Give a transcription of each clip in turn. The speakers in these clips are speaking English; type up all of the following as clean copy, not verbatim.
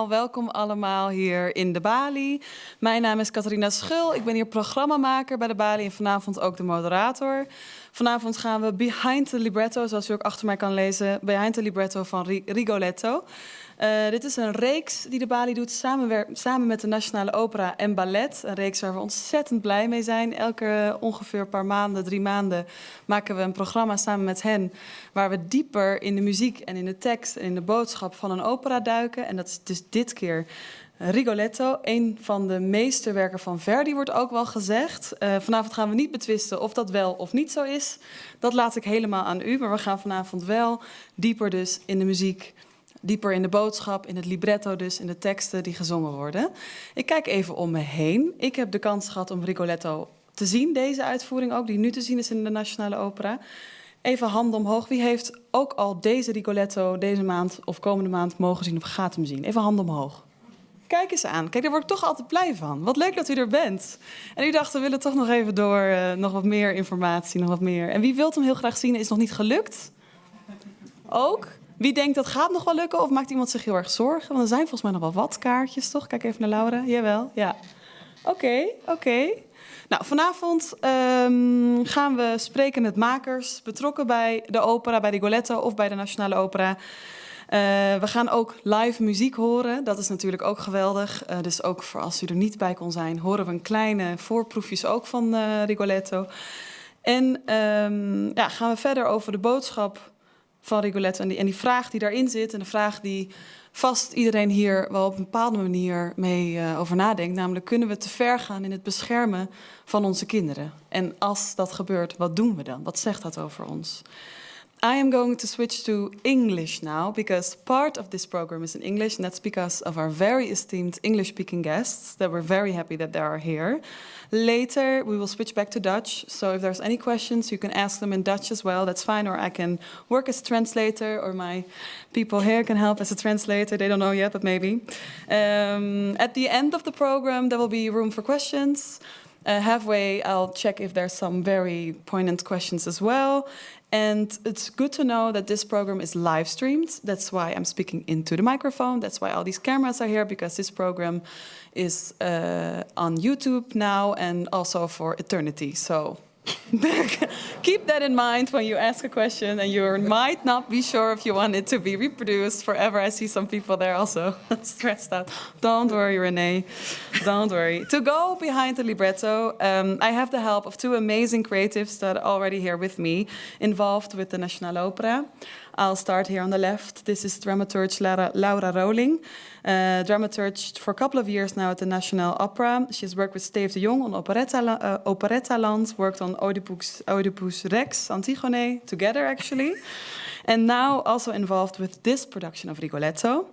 welkom allemaal hier in de Bali. Mijn naam is Catharina Schul, ik ben hier programmamaker bij de Bali en vanavond ook de moderator. Vanavond gaan we Behind the Libretto, zoals u ook achter mij kan lezen, Behind the Libretto van Rigoletto. Dit is een reeks die de Bali doet samen met de Nationale Opera en Ballet. Een reeks waar we ontzettend blij mee zijn. Elke ongeveer een paar maanden, 3 maanden, maken we een programma samen met hen, waar we dieper in de muziek en in de tekst en in de boodschap van een opera duiken. En dat is dus dit keer Rigoletto, een van de meesterwerken van Verdi, wordt ook wel gezegd. Vanavond gaan we niet betwisten of dat wel of niet zo is. Dat laat ik helemaal aan u. Maar we gaan vanavond wel dieper dus in de muziek, dieper in de boodschap, in het libretto dus, in de teksten die gezongen worden. Ik kijk even om me heen. Ik heb de kans gehad om Rigoletto te zien, deze uitvoering ook, die nu te zien is in de Nationale Opera. Even handen omhoog. Wie heeft ook al deze Rigoletto deze maand of komende maand mogen zien of gaat hem zien? Even handen omhoog. Kijk eens aan. Kijk, daar word ik toch altijd blij van. Wat leuk dat u er bent. En u dacht, we willen toch nog even door, nog wat meer informatie, nog wat meer. En wie wilt hem heel graag zien, is nog niet gelukt? Ook? Wie denkt dat gaat nog wel lukken of maakt iemand zich heel erg zorgen? Want er zijn volgens mij nog wel wat kaartjes, toch? Kijk even naar Laura. Jawel, ja. Oké. Nou, vanavond gaan we spreken met makers betrokken bij de opera, bij Rigoletto of bij de Nationale Opera. We gaan ook live muziek horen. Dat is natuurlijk ook geweldig. Dus ook voor als u er niet bij kon zijn, horen we een kleine voorproefjes ook van Rigoletto. En gaan we verder over de boodschap van Rigoletto en die vraag die daarin zit. En de vraag die vast iedereen hier wel op een bepaalde manier mee over nadenkt. Namelijk, kunnen we te ver gaan in het beschermen van onze kinderen? En als dat gebeurt, wat doen we dan? Wat zegt dat over ons? I am going to switch to English now because part of this program is in English, and that's because of our very esteemed English-speaking guests that we're very happy that they are here. Later, we will switch back to Dutch, so if there's any questions, you can ask them in Dutch as well, that's fine, or I can work as translator, or my people here can help as a translator, they don't know yet, but maybe. At the end of the program, there will be room for questions. Halfway, I'll check if there's some very poignant questions as well. And it's good to know that this program is live streamed. That's why I'm speaking into the microphone. That's why all these cameras are here, because this program is on YouTube now and also for eternity. So keep that in mind when you ask a question and you might not be sure if you want it to be reproduced forever. I see some people there also stressed out. Don't worry, Renee. Don't worry. To go behind the libretto, I have the help of 2 amazing creatives that are already here with me, involved with the Nationale Opera. I'll start here on the left. This is dramaturge Laura Roling, dramaturge for a couple of years now at the Nationale Opera. She's worked with Steve de Jong on Operettaland, worked on Oedipus Rex, Antigone, together actually. And now also involved with this production of Rigoletto.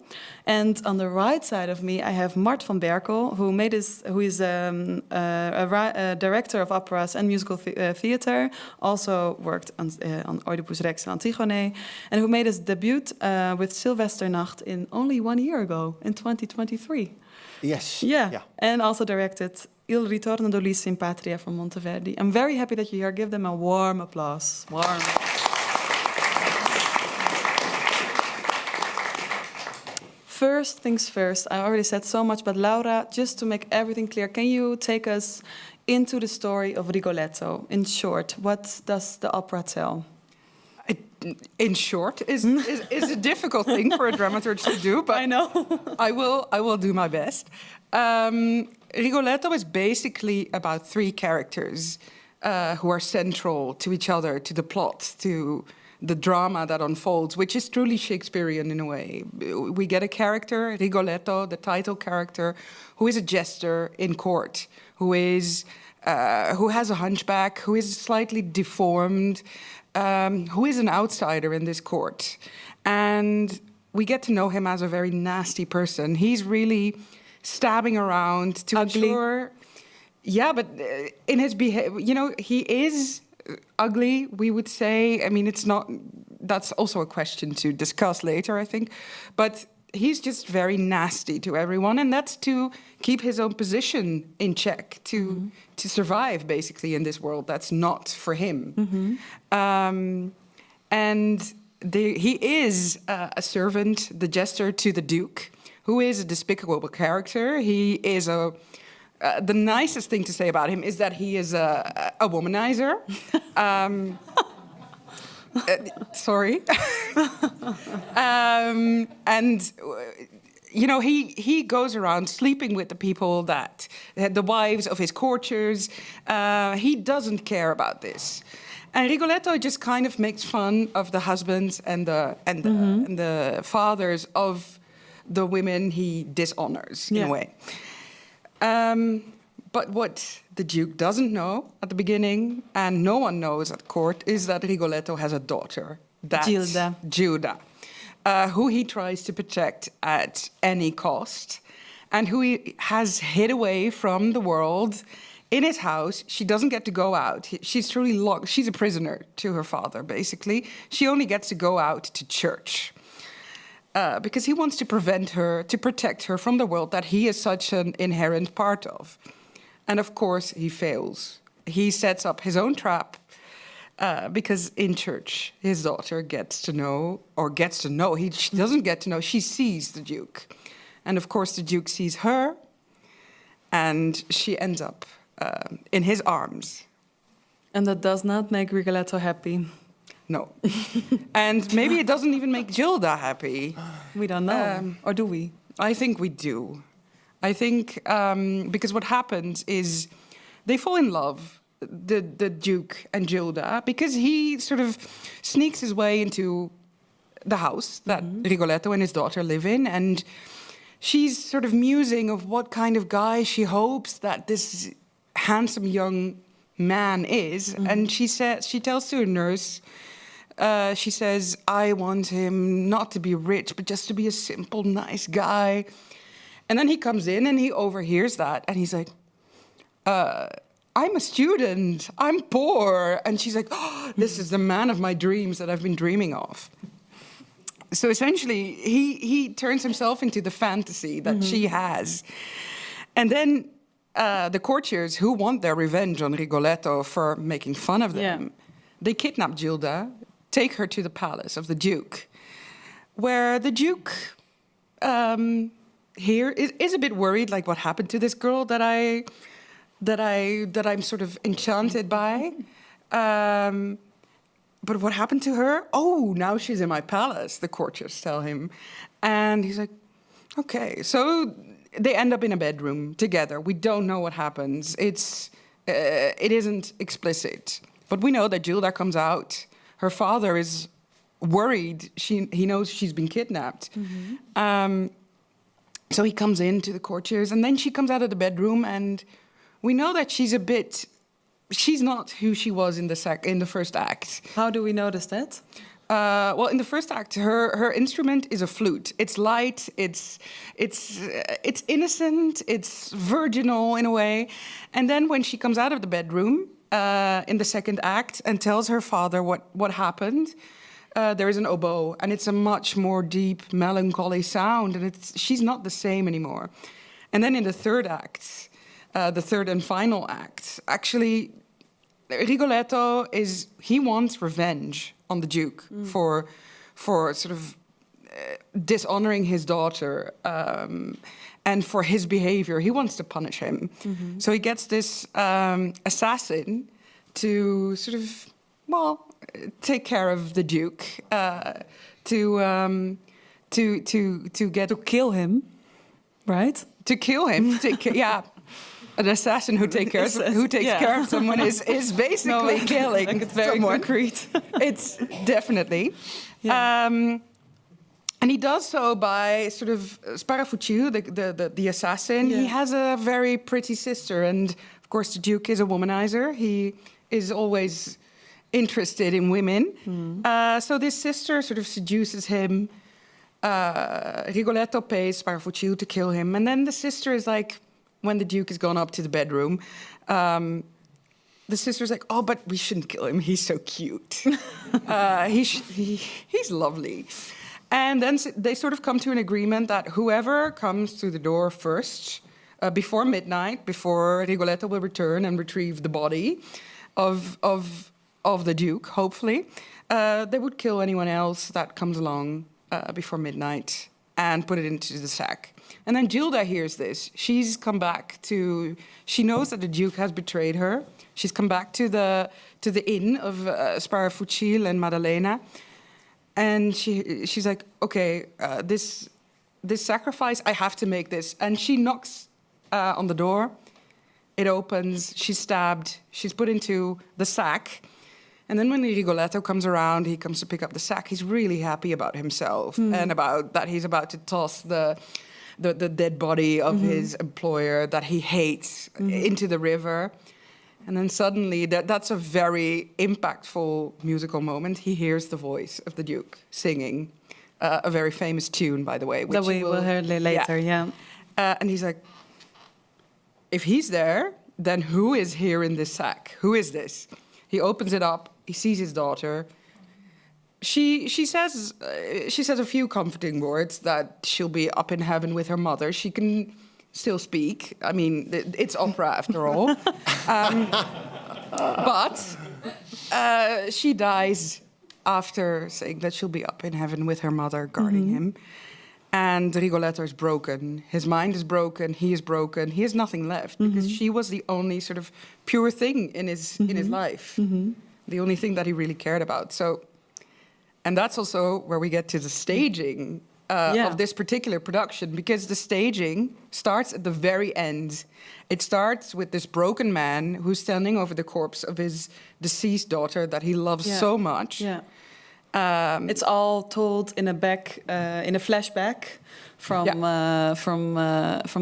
And on the right side of me, I have Mart van Berkel, who is a director of operas and musical theater. Also worked on Oedipus Rex and Antigone, and who made his debut with Silvesternacht in only 1 year ago, in 2023. Yes. Yeah. And also directed Il ritorno d'Ulisse in Patria from Monteverdi. I'm very happy that you're here. Give them a warm applause. Warm. First things first, I already said so much, but Laura, just to make everything clear, can you take us into the story of Rigoletto? In short, what does the opera tell? In short is a difficult thing for a dramaturge to do, but I know. I will do my best. Rigoletto is basically about 3 characters who are central to each other, to the plot, to the drama that unfolds, which is truly Shakespearean in a way. We get a character, Rigoletto, the title character, who is a jester in court, who has a hunchback, who is slightly deformed, who is an outsider in this court. And we get to know him as a very nasty person. He's really stabbing around to ensure... Yeah, but in his behavior, he is ugly, we would say. I mean, it's not... That's also a question to discuss later, I think. But he's just very nasty to everyone, and that's to keep his own position in check, to survive, basically, in this world that's not for him. And he is a servant, the jester to the Duke, who is a despicable character. He is the nicest thing to say about him is that he is a womanizer. Sorry. And you know, he goes around sleeping with the people the wives of his courtiers. He doesn't care about this. And Rigoletto just kind of makes fun of the husbands and the fathers of the women he dishonors, in a way. But what the Duke doesn't know at the beginning, and no one knows at court, is that Rigoletto has a daughter. That's Gilda. Who he tries to protect at any cost, and who he has hid away from the world in his house. She doesn't get to go out. She's truly locked. She's a prisoner to her father, basically. She only gets to go out to church because he wants to protect her from the world that he is such an inherent part of. And of course, he fails. He sets up his own trap. Because in church, his daughter she doesn't get to know, she sees the Duke. And of course, the Duke sees her, and she ends up in his arms. And that does not make Rigoletto happy. No. And maybe it doesn't even make Gilda happy. We don't know. Or do we? I think we do. I think because what happens is they fall in love, the Duke and Gilda, because he sort of sneaks his way into the house that Rigoletto and his daughter live in, and she's sort of musing of what kind of guy she hopes that this handsome young man is. And she tells to her nurse, she says, I want him not to be rich, but just to be a simple, nice guy. And then he comes in and he overhears that, and he's like, I'm a student, I'm poor. And she's like, oh, this is the man of my dreams that I've been dreaming of. So essentially, he turns himself into the fantasy that she has. And then the courtiers who want their revenge on Rigoletto for making fun of them, they kidnap Gilda, take her to the palace of the Duke, where the Duke here is a bit worried, like, what happened to this girl that I'm sort of enchanted by. But what happened to her? Oh, now she's in my palace, the courtiers tell him. And he's like, okay. So they end up in a bedroom together. We don't know what happens. It isn't explicit. But we know that Gilda comes out. Her father is worried. He knows she's been kidnapped. So he comes into the courtiers, and then she comes out of the bedroom, and we know that she's not who she was in the first act. How do we notice that? Well, in the first act, her instrument is a flute. It's light, it's innocent, it's virginal in a way. And then when she comes out of the bedroom in the second act and tells her father what happened, there is an oboe, and it's a much more deep, melancholy sound, and she's not the same anymore. And then in the third act, the third and final act, actually, Rigoletto he wants revenge on the Duke for sort of dishonoring his daughter and for his behavior. He wants to punish him. So he gets this assassin to sort of, take care of the Duke, to kill him, right? To kill him, an assassin who takes care of someone is basically killing. Like it's very someone. concrete. It's definitely. Yeah. And he does so by sort of Sparafucci, the assassin. Yeah. He has a very pretty sister, and of course the Duke is a womanizer. He is always interested in women. So this sister sort of seduces him. Rigoletto pays Sparafucci to kill him, and then the sister is like, when the Duke has gone up to the bedroom, the sister's like, oh, but we shouldn't kill him. He's so cute. He's lovely. And then they sort of come to an agreement that whoever comes through the door first, before midnight, before Rigoletto will return and retrieve the body of of the Duke, hopefully. They would kill anyone else that comes along before midnight and put it into the sack. And then Gilda hears this. She's come back to... She knows that the Duke has betrayed her. She's come back to the inn of Sparafucil and Maddalena. And she's like, okay, this sacrifice, I have to make this. And she knocks on the door. It opens. She's stabbed. She's put into the sack. And then when the Rigoletto comes around, he comes to pick up the sack. He's really happy about himself and about that he's about to toss the dead body of his employer that he hates into the river. And then suddenly, that's a very impactful musical moment. He hears the voice of the Duke singing a very famous tune, by the way. That we will hear later, yeah. And he's like, if he's there, then who is here in this sack? Who is this? He opens it up. He sees his daughter. She says a few comforting words that she'll be up in heaven with her mother. She can still speak. I mean, it's opera after all. But she dies after saying that she'll be up in heaven with her mother, guarding him. And Rigoletto is broken. His mind is broken. He is broken. He has nothing left because she was the only sort of pure thing in his life. The only thing that he really cared about. So, and that's also where we get to the staging of this particular production, because the staging starts at the very end. It starts with this broken man who's standing over the corpse of his deceased daughter that he loves so much. Yeah. It's all told in a flashback from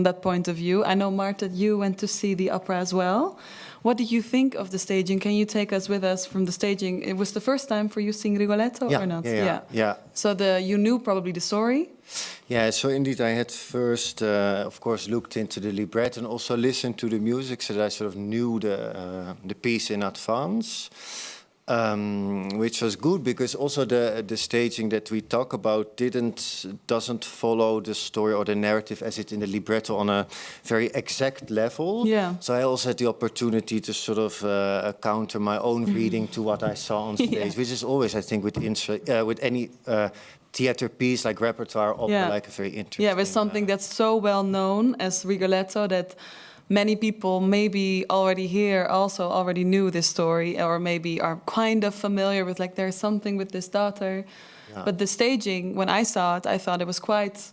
that point of view. I know, Marta, you went to see the opera as well. What did you think of the staging? Can you take us with us from the staging? It was the first time for you seeing Rigoletto or not? Yeah. So you knew probably the story? Yeah, so indeed I had first, of course, looked into the libretto and also listened to the music so that I sort of knew the piece in advance. Which was good because also the staging that we talk about doesn't follow the story or the narrative as it in the libretto on a very exact level. Yeah. So I also had the opportunity to sort of counter my own reading to what I saw on stage, which is always, I think, with any theater piece like repertoire opera, like a very interesting. Yeah, but something that's so well known as Rigoletto that many people maybe already here also already knew this story or maybe are kind of familiar with, like, there's something with this daughter. Yeah. But the staging, when I saw it, I thought it was quite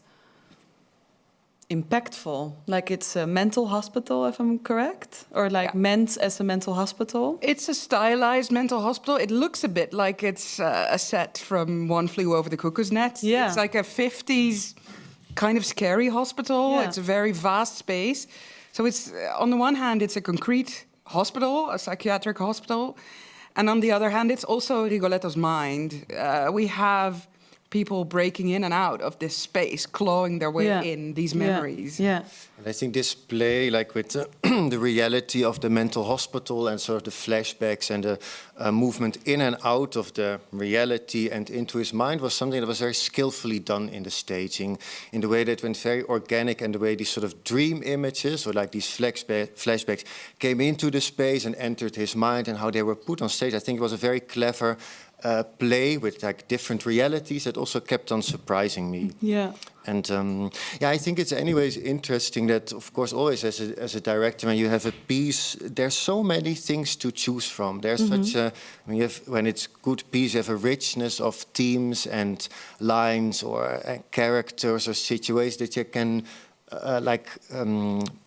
impactful. Like it's a mental hospital, if I'm correct? Or like meant as a mental hospital? It's a stylized mental hospital. It looks a bit like it's a set from One Flew Over the Cuckoo's Nest. Yeah. It's like a 50s kind of scary hospital. Yeah. It's a very vast space. So it's, on the one hand, it's a concrete hospital, a psychiatric hospital. And on the other hand, it's also Rigoletto's mind. We have people breaking in and out of this space, clawing their way in these memories. Yeah. And I think this play, like with the reality of the mental hospital and sort of the flashbacks and the movement in and out of the reality and into his mind, was something that was very skillfully done in the staging, in the way that it went very organic and the way these sort of dream images or like these flashbacks came into the space and entered his mind and how they were put on stage. I think it was a very clever play with like different realities that also kept on surprising me. Yeah. And I think it's anyways interesting that, of course, always as a director, when you have a piece, there's so many things to choose from. There's such a, when it's good piece, you have a richness of themes and lines or characters or situations that you can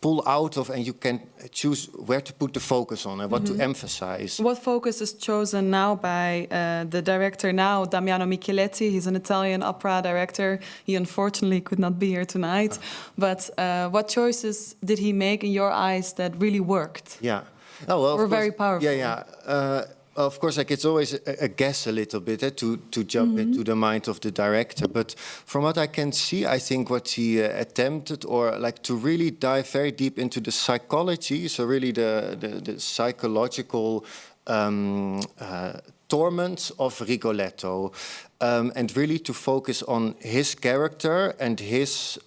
pull out of, and you can choose where to put the focus on and what to emphasize. What focus is chosen now by the director now, Damiano Michieletto? He's an Italian opera director. He unfortunately could not be here tonight. But what choices did he make in your eyes that really worked? Yeah. Oh, well, were very powerful. Yeah. Of course, like it's always a guess a little bit to jump into the mind of the director. But from what I can see, I think what he attempted, or like to really dive very deep into the psychology, so really the psychological torment of Rigoletto. And really to focus on his character and his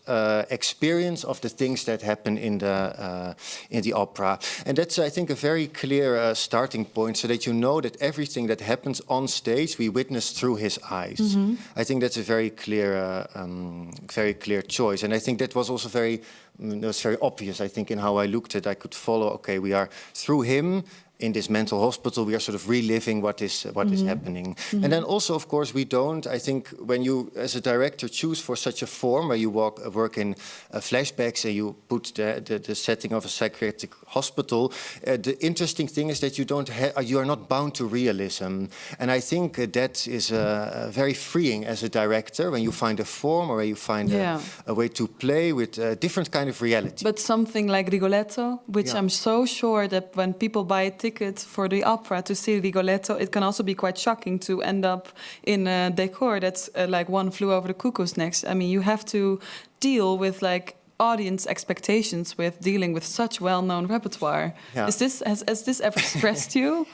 experience of the things that happen in the opera. And that's, I think, a very clear starting point, so that you know that everything that happens on stage we witness through his eyes. Mm-hmm. I think that's a very clear choice, and I think that was also very obvious. I think in how I looked at, I could follow. Okay, we are through him. In this mental hospital, we are sort of reliving what is happening. Mm-hmm. And then also, of course, we don't, I think, when you, as a director, choose for such a form where you work in flashbacks and you put the setting of a psychiatric hospital, the interesting thing is that you are not bound to realism. And I think that is very freeing as a director when you find a form or you find a way to play with a different kind of reality. But something like Rigoletto, which I'm so sure that when people buy a ticket for the opera to see Rigoletto, it can also be quite shocking to end up in a decor that's like One Flew Over the Cuckoo's Nest. I mean, you have to deal with like audience expectations with dealing with such well-known repertoire. Yeah. Has this ever stressed you?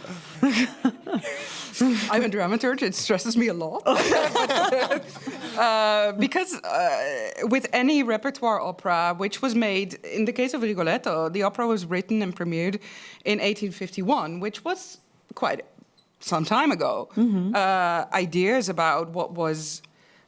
I'm a dramaturg. It stresses me a lot. Because with any repertoire opera, which was made, in the case of Rigoletto, the opera was written and premiered in 1851, which was quite some time ago. Mm-hmm. Ideas about what was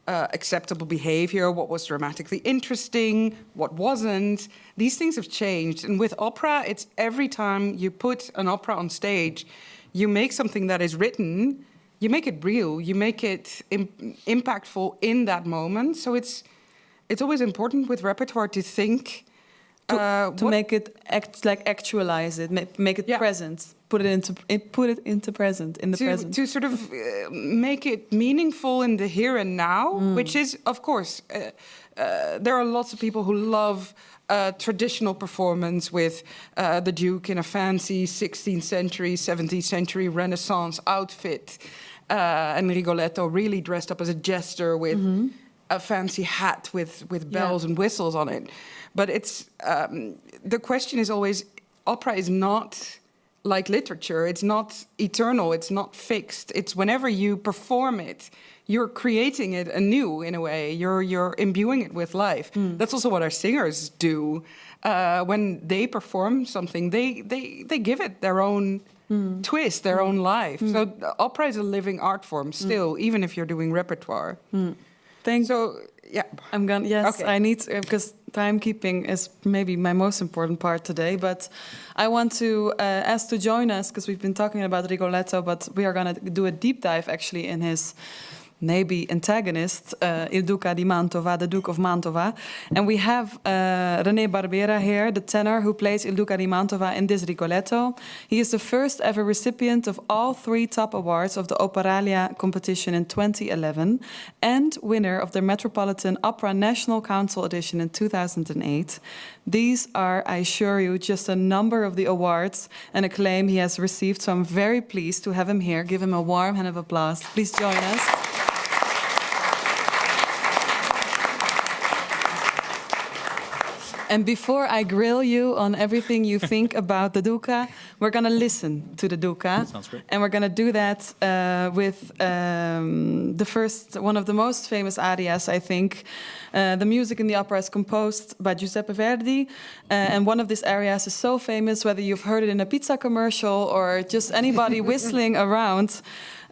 acceptable behavior, what was dramatically interesting, what wasn't. These things have changed. And with opera, it's every time you put an opera on stage, you make something that is written, you make it real, you make it impactful in that moment. So it's always important with repertoire to think... to make it actualize it, make it present, put it into present, in the present. To sort of make it meaningful in the here and now, which is, of course, there are lots of people who love traditional performance with the Duke in a fancy 16th century, 17th century Renaissance outfit, and Rigoletto really dressed up as a jester with a fancy hat with bells and whistles on it. But it's the question is always, opera is not like literature. It's not eternal. It's not fixed. It's whenever you perform it, you're creating it anew in a way. You're imbuing it with life. That's also what our singers do. When they perform something, they give it their own twist, their own life. So opera is a living art form still, even if you're doing repertoire. Yeah, I'm gonna. Yes, okay. I need because timekeeping is maybe my most important part today. But I want to ask to join us because we've been talking about Rigoletto, but we are gonna do a deep dive actually in his maybe antagonist, Il Duca di Mantova, the Duke of Mantova. And we have René Barbera here, the tenor who plays Il Duca di Mantova in this Rigoletto. He is the first ever recipient of all 3 top awards of the Operalia competition in 2011 and winner of the Metropolitan Opera National Council edition in 2008. These are, I assure you, just a number of the awards and acclaim he has received, so I'm very pleased to have him here. Give him a warm hand of applause. Please join us. And before I grill you on everything you think about the Duca, we're going to listen to the Duca. Sounds great. And we're going to do that with one of the most famous arias, I think. The music in the opera is composed by Giuseppe Verdi. And one of these arias is so famous, whether you've heard it in a pizza commercial or just anybody whistling around,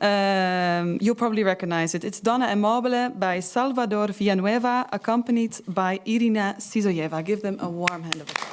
you'll probably recognize it. It's Donna e Mobile by Salvador Villanueva, accompanied by Irina Sizoyeva. Give them a warm hand of applause.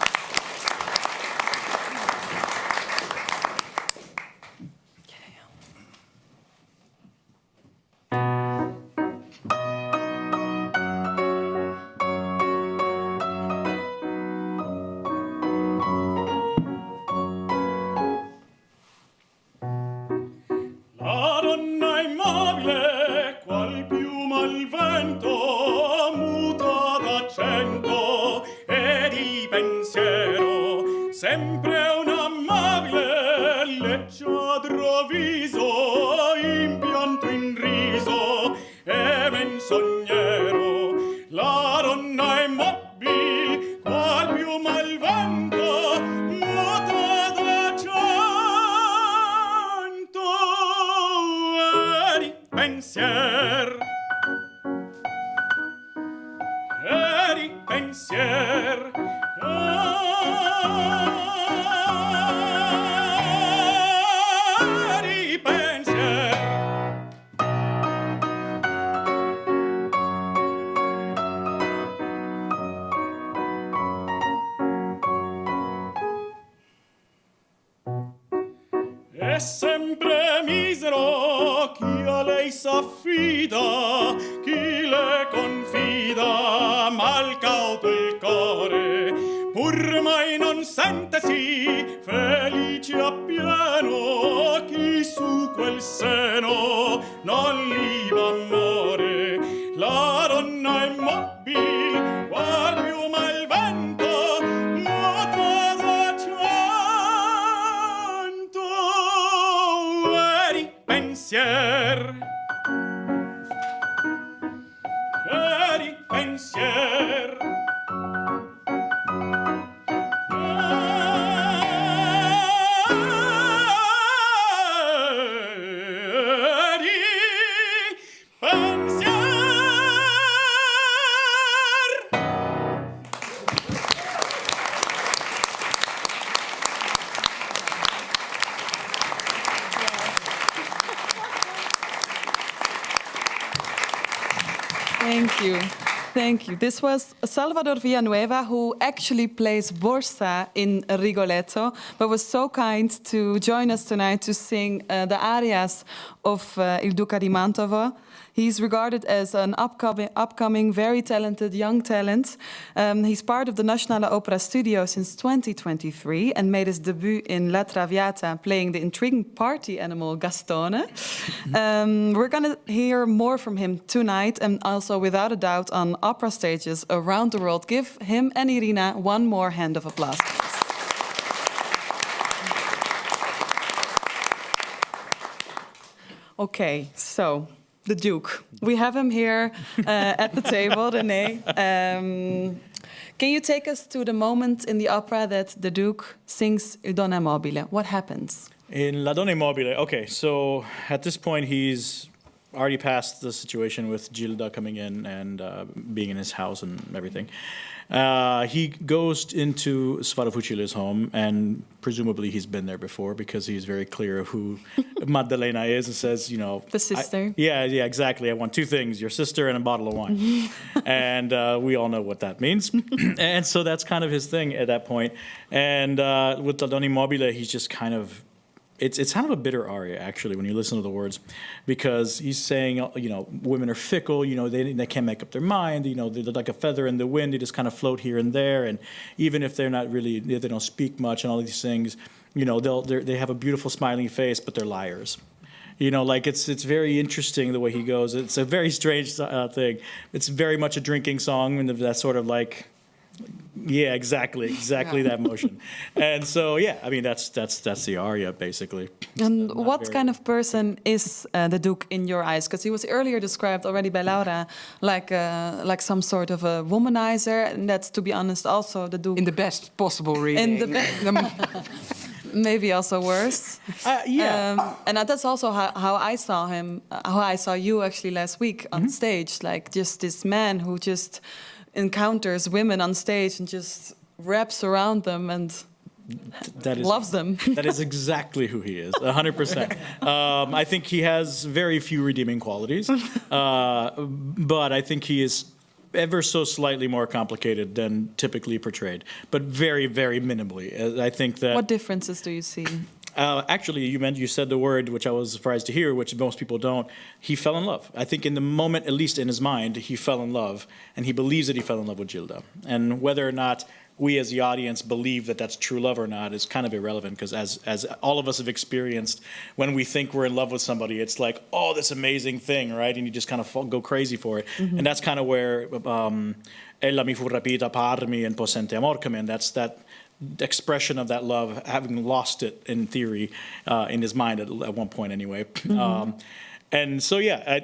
è sempre misero chi a lei s'affida, chi le confida, mal cauto il core, pur mai non sentesi felice appieno, chi su quel seno non li amore. La donna immobile qual piuma il vento, muta d'accento, eri pensier, eri pensier. Thank you. Thank you. This was Salvador Villanueva, who actually plays Borsa in Rigoletto, but was so kind to join us tonight to sing the arias of Il Duca di Mantova. He's regarded as an upcoming, very talented young talent. He's part of the Nationale Opera studio since 2023 and made his debut in La Traviata, playing the intriguing party animal Gastone. We're going to hear more from him tonight and also, without a doubt, on opera stages around the world. Give him and Irina one more hand of applause. Okay, so the Duke. We have him here at the table, René. Can you take us to the moment in the opera that the Duke sings Il Donna Mobile? What happens? In La Donna Mobile, okay, so at this point he's already past the situation with Gilda coming in and being in his house and everything. He goes into Svatofucile's home, and presumably he's been there before because he's very clear of who Maddalena is and says, you know... The sister. Yeah, exactly. I want two things, your sister and a bottle of wine. And we all know what that means. And so that's kind of his thing at that point. And with La Donna Mobile, he's just kind of... It's kind of a bitter aria, actually, when you listen to the words, because he's saying, you know, women are fickle, you know, they can't make up their mind, you know, they're like a feather in the wind, they just kind of float here and there, and even if they're not really, if they don't speak much and all these things, you know, they have a beautiful smiling face, but they're liars. You know, like it's very interesting the way he goes. It's a very strange thing. It's very much a drinking song, and that sort of like... Yeah, exactly that motion. And so, yeah, I mean, that's the aria, basically. And what kind of person is the Duke in your eyes? Because he was earlier described already by Laura like some sort of a womanizer, and that's, to be honest, also the Duke. In the best possible reading. In the maybe also worse. Yeah. And that's also how I saw him, how I saw you actually last week on stage, like just this man who just... encounters women on stage and just wraps around them and loves them. That is exactly who he is, 100%. I think he has very few redeeming qualities, but I think he is ever so slightly more complicated than typically portrayed, but very, very minimally. I think that... What differences do you see? Actually, you said the word, which I was surprised to hear, which most people don't. He fell in love. I think in the moment, at least in his mind, he fell in love, and he believes that he fell in love with Gilda. And whether or not we as the audience believe that that's true love or not is kind of irrelevant, because as all of us have experienced, when we think we're in love with somebody, it's like, oh, this amazing thing, right? And you just kind of go crazy for it. And that's kind of where Ella mi fu rapita parmi and possente amor come in. That's that expression of that love, having lost it in theory, in his mind at one point anyway. And so, yeah,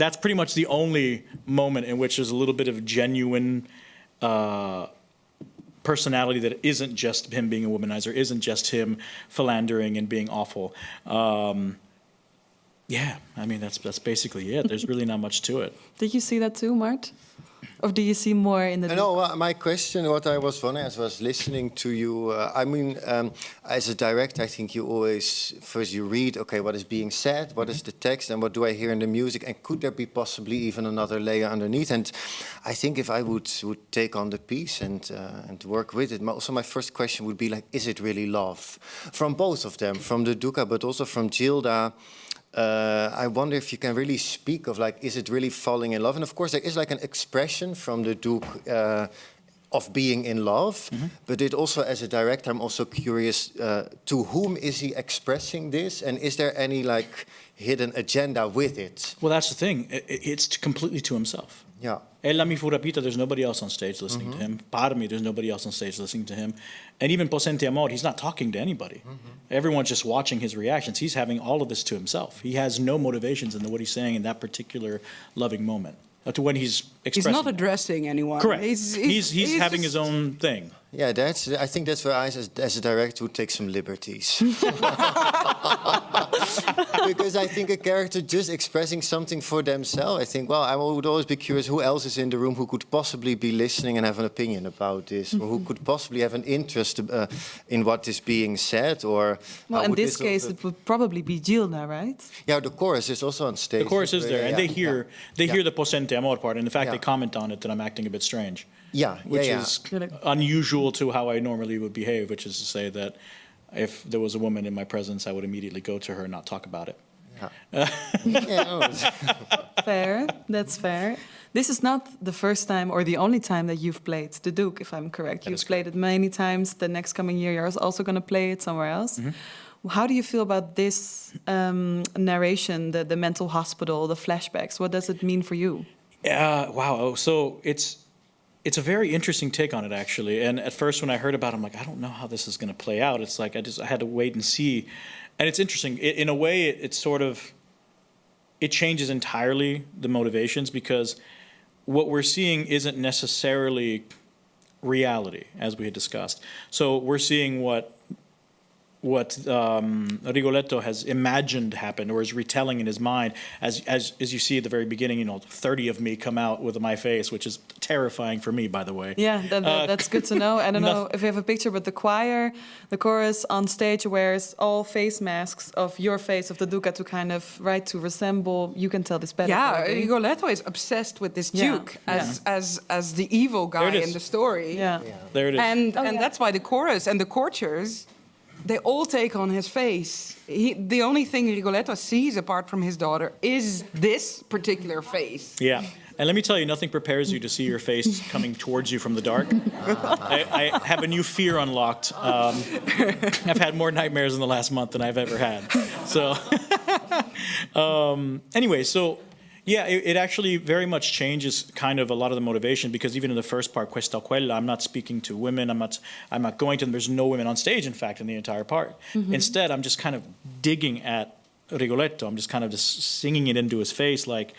that's pretty much the only moment in which there's a little bit of genuine personality that isn't just him being a womanizer, isn't just him philandering and being awful. Yeah, I mean, that's basically it. There's really not much to it. Did you see that too, Mart? Or do you see more in the No, my question, what I was wondering as I was listening to you, as a director, I think you always, first you read, okay, what is being said, what is the text, and what do I hear in the music, and could there be possibly even another layer underneath? And I think if I would take on the piece and work with it, also my first question would be like, is it really love? From both of them, from the Duca, but also from Gilda. I wonder if you can really speak of like, is it really falling in love? And of course, there is like an expression from the Duke of being in love. But it also, as a director, I'm also curious to whom is he expressing this, and is there any like hidden agenda with it? Well, that's the thing. It's completely to himself. Yeah. Ella mi fu rapita, there's nobody else on stage listening to him. Parmi, there's nobody else on stage listening to him. And even Possente Amor, he's not talking to anybody. Everyone's just watching his reactions. He's having all of this to himself. He has no motivations in what he's saying in that particular loving moment. To when he's expressing. He's not addressing anyone. Correct. He's having just his own thing. Yeah, I think that's where I, as a director, would take some liberties. Because I think a character just expressing something for themselves, I think, well, I would always be curious who else is in the room who could possibly be listening and have an opinion about this, or who could possibly have an interest in what is being said, or... Well, in this case, it would probably be Gilda, right? Yeah, the chorus is also on stage. The chorus is there, and they hear the Possente Amor part, and in fact, Yeah. they comment on it that I'm acting a bit strange. Yeah, Which is Really? unusual to how I normally would behave, which is to say that if there was a woman in my presence, I would immediately go to her and not talk about it. Fair, that's fair. This is not the first time or the only time that you've played the Duke, if I'm correct. You've played it many times. The next coming year, you're also going to play it somewhere else. How do you feel about this narration, the mental hospital, the flashbacks? What does it mean for you? Wow. So it's a very interesting take on it, actually. And at first, when I heard about it, I'm like, I don't know how this is going to play out. It's like I had to wait and see. And it's interesting. In a way, it's sort of, it changes entirely the motivations, because what we're seeing isn't necessarily reality, as we had discussed. So we're seeing what Rigoletto has imagined happened, or is retelling in his mind, as you see at the very beginning, 30 of me come out with my face, which is terrifying for me, by the way. Yeah, that's good to know. I don't know if you have a picture, but the choir, the chorus on stage wears all face masks of your face, of the Duca, to kind of, to resemble, you can tell this better. Yeah, probably. Rigoletto is obsessed with this Duke as the evil guy in the story. Yeah. There it is. And that's why the chorus and the courtiers, they all take on his face. The only thing Rigoletto sees apart from his daughter is this particular face. Yeah. And let me tell you, nothing prepares you to see your face coming towards you from the dark. I have a new fear unlocked. I've had more nightmares in the last month than I've ever had. So, anyway, yeah, it actually very much changes kind of a lot of the motivation, because even in the first part, Questa o Quella, I'm not speaking to women. I'm not going to them. There's no women on stage, in fact, in the entire part. Instead, I'm just kind of digging at Rigoletto. I'm just kind of just singing it into his face, like,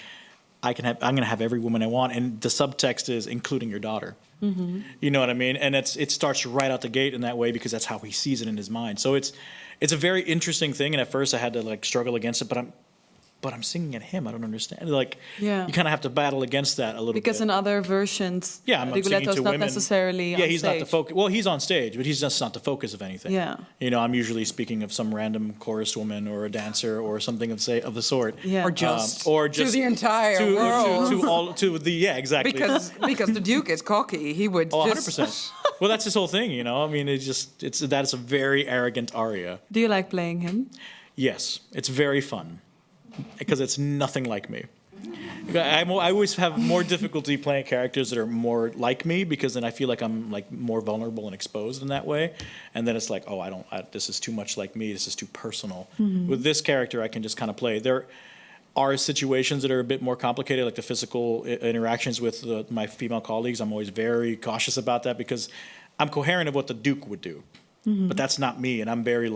I'm going to have every woman I want. And the subtext is including your daughter. You know what I mean? And it starts right out the gate in that way, because that's how he sees it in his mind. So it's a very interesting thing. And at first I had to struggle against it, but I'm singing at him. I don't understand. You kind of have to battle against that a little bit. Because in other versions, I'm not singing Rigoletto's to not women. necessarily on he's stage. not the focus. Well, he's on stage, but he's just not the focus of anything. Yeah. I'm usually speaking of some random chorus woman or a dancer or something of the sort. Yeah. Or just to the entire world. Exactly. Because the Duke is cocky. He would 100%. Well, that's his whole thing, I mean, that's a very arrogant aria. Do you like playing him? Yes, it's very fun, because it's nothing like me. I always have more difficulty playing characters that are more like me, because then I feel like I'm more vulnerable and exposed in that way. And then it's like, this is too much like me. This is too personal. With this character, I can just kind of play. There are situations that are a bit more complicated, like the physical interactions with my female colleagues. I'm always very cautious about that, because I'm coherent of what the Duke would do. But that's not me. And I'm very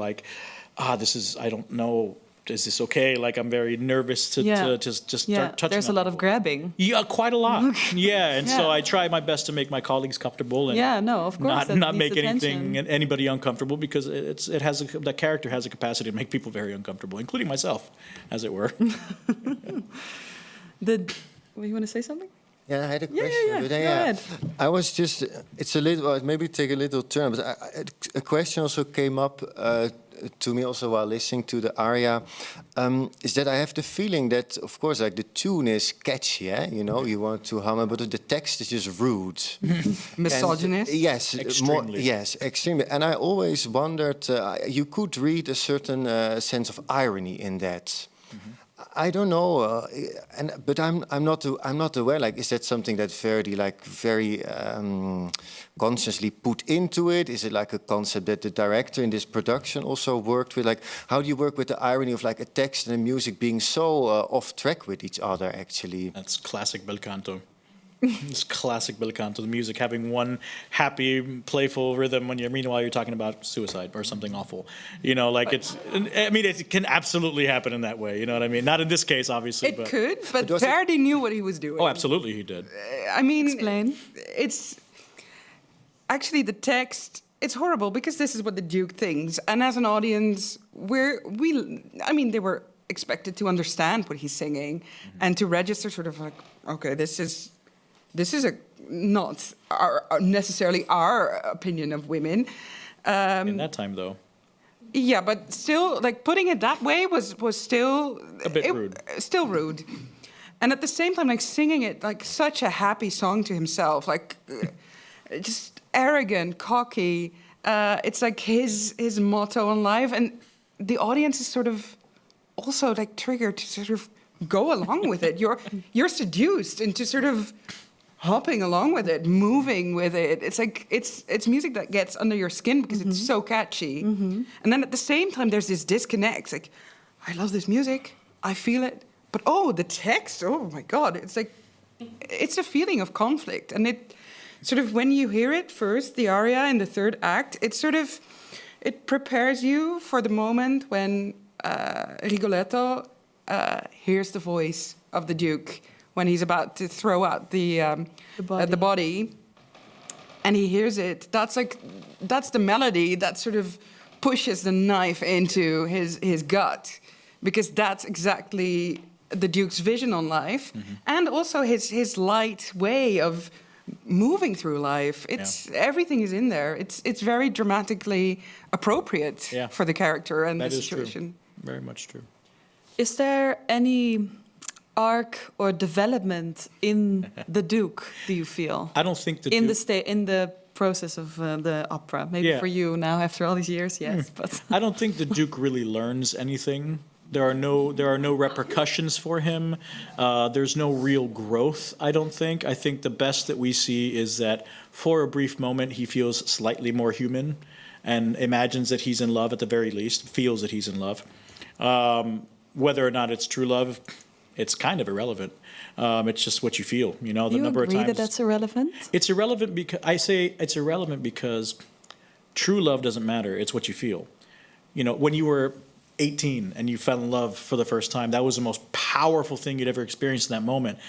I don't know is this okay? Like, I'm very nervous to just start touching. There's a on lot of people. grabbing. Yeah, quite a lot. Yeah, and so Yeah. I try my best to make my colleagues comfortable and Of course. not make anybody uncomfortable, because the character has a capacity to make people very uncomfortable, including myself, as it were. You want to say something? Yeah, I had a question. Go ahead. I was just, it's a little, maybe take a little turn, but a question also came up to me also while listening to the aria, is that I have the feeling that, of course, like the tune is catchy, you want to hum it, but the text is just rude. Misogynist? And, yes. Extremely. Yes, extremely. And I always wondered, you could read a certain sense of irony in that. I don't know, but I'm not aware. Like, is that something that Verdi very consciously put into it? Is it like a concept that the director in this production also worked with? Like, how do you work with the irony of like a text and a music being so off track with each other? Actually, That's classic bel canto. It's classic bel canto. The music having one happy, playful rhythm meanwhile you're talking about suicide or something awful. It can absolutely happen in that way. You know what I mean? Not in this case, obviously. It could, but Verdi knew what he was doing. Oh, absolutely, he did. Explain. It's actually the text. It's horrible because this is what the Duke thinks, and as an audience, they were expected to understand what he's singing and to register sort of like, okay, this is not necessarily our opinion of women. In that time, though. Yeah, but still, like, putting it that way was still a bit rude. Still rude, and at the same time, like, singing it like such a happy song to himself, like just arrogant, cocky. It's like his motto in life, and the audience is sort of also like triggered to sort of go along with it. You're seduced into sort of hopping along with it, moving with it. It's like it's music that gets under your skin because it's so catchy. And then at the same time, there's this disconnect. It's like, I love this music, I feel it, but the text, oh my God, it's like, it's a feeling of conflict. And it sort of, when you hear it first, the aria in the third act, it prepares you for the moment when Rigoletto hears the voice of the Duke when he's about to throw out the body, and he hears it. That's the melody that sort of pushes the knife into his gut, because that's exactly the Duke's vision on life, and also his light way of moving through life. Everything is in there. It's very dramatically appropriate for the character and the situation. True. Very much true. Is there any arc or development in the Duke, do you feel? I don't think in the process of the opera. Maybe for you now, after all these years, yes. But I don't think the Duke really learns anything. There are no repercussions for him. There's no real growth, I don't think. I think the best that we see is that for a brief moment he feels slightly more human and imagines that he's in love at the very least, feels that he's in love. Whether or not it's true love, it's kind of irrelevant. It's just what you feel, the number of times. That that's irrelevant? It's irrelevant because I say it's irrelevant because true love doesn't matter. It's what you feel. When you were 18 and you fell in love for the first time, that was the most powerful thing you'd ever experienced in that moment.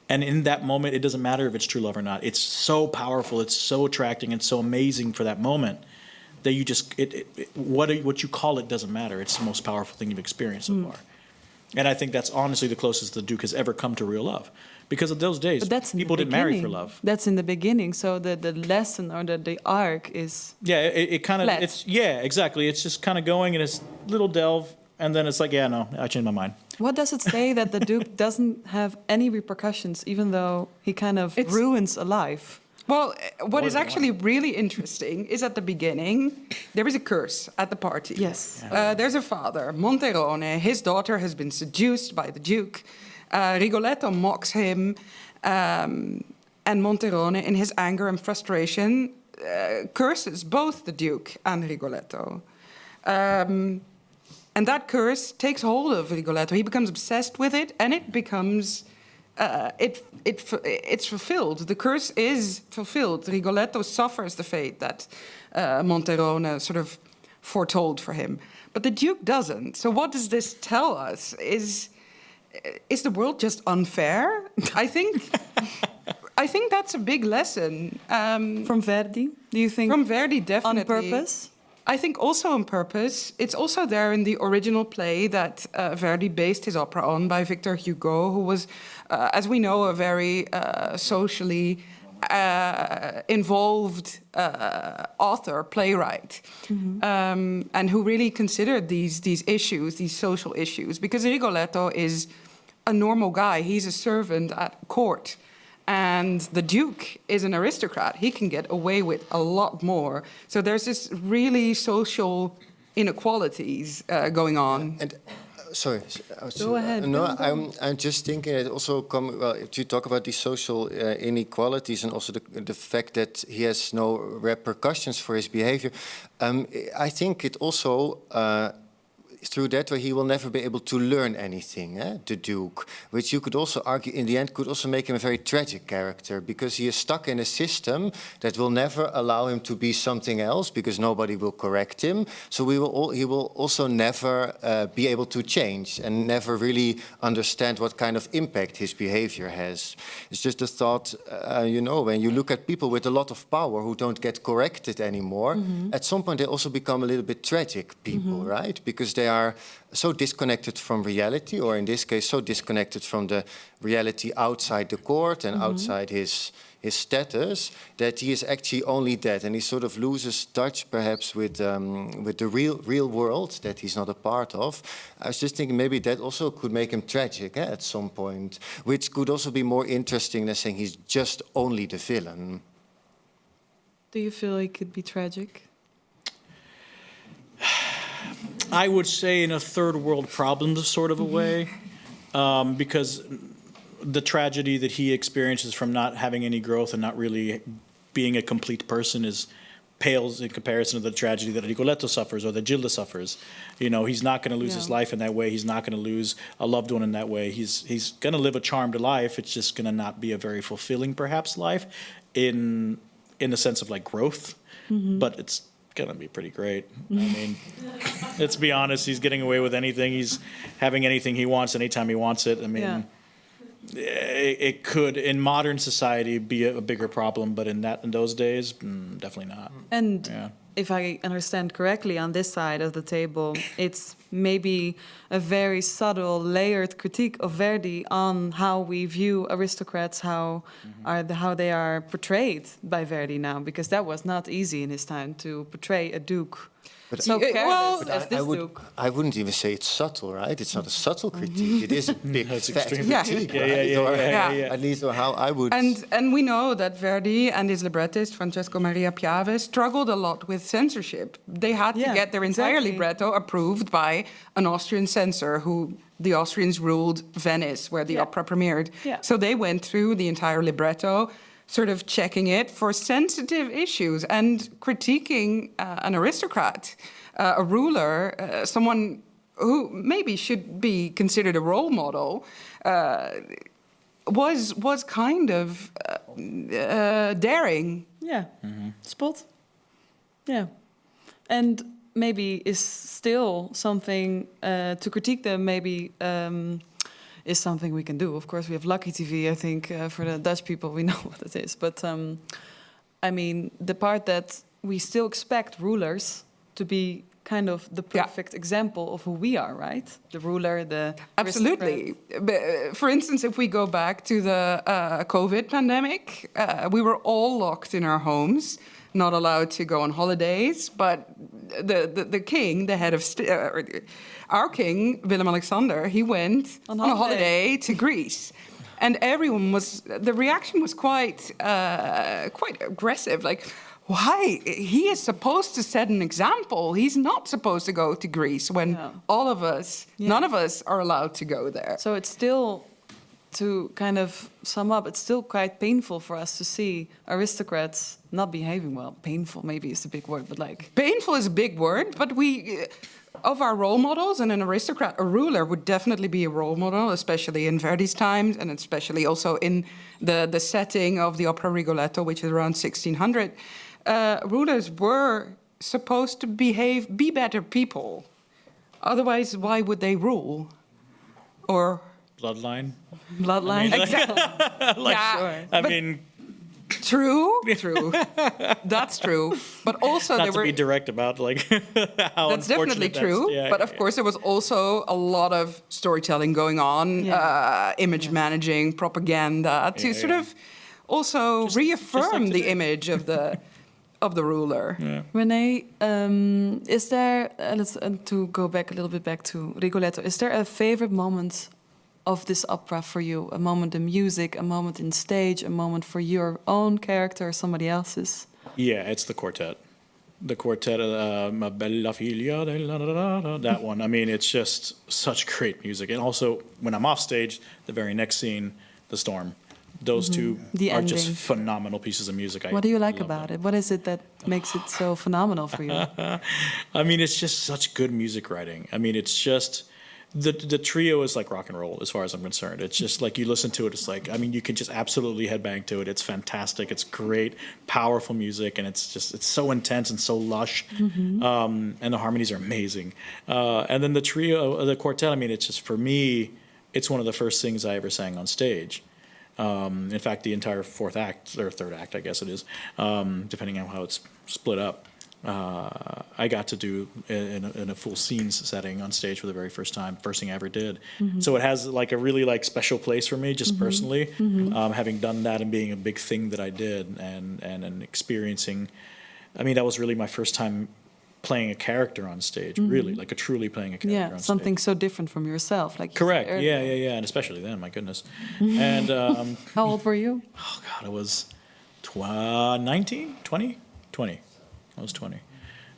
And in that moment, it doesn't matter if it's true love or not. It's so powerful, it's so attracting, and so amazing for that moment that you just what you call it doesn't matter. It's the most powerful thing you've experienced so far. And I think that's honestly the closest the Duke has ever come to real love. Because of those days, people didn't marry for love. That's in the beginning. So the lesson or the arc is it kind of exactly. It's just kind of going in a little delve, and then it's like, I changed my mind. What does it say that the Duke doesn't have any repercussions, even though he kind of ruins a life? Well, what is actually really interesting is at the beginning, there is a curse at the party. Yes. There's a father, Monterone. His daughter has been seduced by the Duke. Rigoletto mocks him, and Monterone, in his anger and frustration, curses both the Duke and Rigoletto. And that curse takes hold of Rigoletto. He becomes obsessed with it, and it becomes... it's fulfilled. The curse is fulfilled. Rigoletto suffers the fate that Monterone sort of foretold for him. But the Duke doesn't. So what does this tell us? Is the world just unfair? I think that's a big lesson. From Verdi, do you think? From Verdi, definitely. On purpose? I think also on purpose. It's also there in the original play that Verdi based his opera on by Victor Hugo, who was, as we know, a very socially involved author, playwright, and who really considered these issues, these social issues, because Rigoletto is a normal guy. He's a servant at court. And the Duke is an aristocrat. He can get away with a lot more. So there's this really social inequalities going on. And sorry, Go ahead. No, I'm just thinking it also to talk about these social inequalities and also the fact that he has no repercussions for his behavior. I think it also. Through that way, he will never be able to learn anything, the Duke, which you could also argue in the end could also make him a very tragic character, because he is stuck in a system that will never allow him to be something else, because nobody will correct him. So he will also never be able to change and never really understand what kind of impact his behavior has. It's just a thought, when you look at people with a lot of power who don't get corrected anymore, at some point they also become a little bit tragic people, right? Because they are so disconnected from reality, or in this case, so disconnected from the reality outside the court and outside his status, that he is actually only that, and he sort of loses touch, perhaps, with the real world that he's not a part of. I was just thinking maybe that also could make him tragic at some point, which could also be more interesting than saying he's just only the villain. Do you feel he could be tragic? I would say in a third world problems sort of a way, because the tragedy that he experiences from not having any growth and not really being a complete person pales in comparison to the tragedy that Rigoletto suffers or that Gilda suffers. He's not going to lose his life in that way. He's not going to lose a loved one in that way. He's going to live a charmed life. It's just going to not be a very fulfilling, perhaps, life in the sense of like growth, but it's gonna be pretty great. I mean, let's be honest, he's getting away with anything. He's having anything he wants anytime he wants it. I mean, it could, in modern society, be a bigger problem, but in those days, definitely not. And if I understand correctly, on this side of the table, it's maybe a very subtle, layered critique of Verdi on how we view aristocrats, how they are portrayed by Verdi now, because that was not easy in his time to portray a duke. But So careless as this Duke. I wouldn't even say it's subtle, right? It's not a subtle critique. It is a big fat extreme. critique, right? Or at least or how I would... And we know that Verdi and his librettist, Francesco Maria Piave, struggled a lot with censorship. They had to get their entire libretto approved by an Austrian censor who the Austrians ruled Venice, where the opera premiered. Yeah. So they went through the entire libretto, sort of checking it for sensitive issues and critiquing an aristocrat, a ruler, someone who maybe should be considered a role model, was kind of daring. Yeah, spot. Yeah, and maybe is still something to critique them. Maybe is something we can do. Of course, we have Lucky TV. I think for the Dutch people, we know what it is. But I mean, the part that we still expect rulers to be kind of the perfect example of who we are, right? The ruler, the Absolutely. For instance, if we go back to the COVID pandemic, we were all locked in our homes, not allowed to go on holidays, but the king, the head of our king, Willem-Alexander, he went on a holiday to Greece. And the reaction was quite aggressive, like, why? He is supposed to set an example. He's not supposed to go to Greece when all of us, none of us are allowed to go there. So it's still, to kind of sum up, it's still quite painful for us to see aristocrats not behaving well. Painful maybe is a big word, but like... Painful is a big word, but of our role models, and an aristocrat, a ruler would definitely be a role model, especially in Verdi's times, and especially also in the setting of the opera Rigoletto, which is around 1600. Rulers were supposed to be better people. Otherwise, why would they rule? Or Bloodline. Bloodline. exactly. Sure. I but mean, true. That's true. But also not there to were. be direct about like how That's definitely unfortunate true. yeah, but of course, there was also a lot of storytelling going on, image managing, propaganda to sort of also reaffirm like the today. image of the ruler. Yeah. Renee, is there, to go back a little bit back to Rigoletto, is there a favorite moment of this opera for you? A moment in music, a moment in stage, a moment for your own character or somebody else's? Yeah, it's the quartet. The quartet, Ma Bella Figlia, that one. I mean, it's just such great music. And also, when I'm off stage, the very next scene, The Storm. Those two The are just ending. phenomenal pieces of music. What do you like love about them. it? What is it that makes it so phenomenal for you? I mean, it's just such good music writing. I mean, it's just the trio is like rock and roll as far as I'm concerned. It's just like you listen to it, it's like, I mean, you can just absolutely headbang to it. It's fantastic. It's great, powerful music, and it's so intense and so lush. And the harmonies are amazing. And then the trio, the quartet. I mean, it's just for me, it's one of the first things I ever sang on stage. In fact, the entire fourth act, or third act, I guess it is, depending on how it's split up, I got to do in a full scenes setting on stage for the very first time, first thing I ever did. So it has like a really like special place for me, just personally, having done that and being a big thing that I did and experiencing. I mean, that was really my first time playing a character on stage, really, like a truly playing a character on Something stage. so different from yourself. Like you Correct. said Yeah, earlier. and especially then, my goodness. And How old were you? oh God, I was 19, 20? 20. I was 20.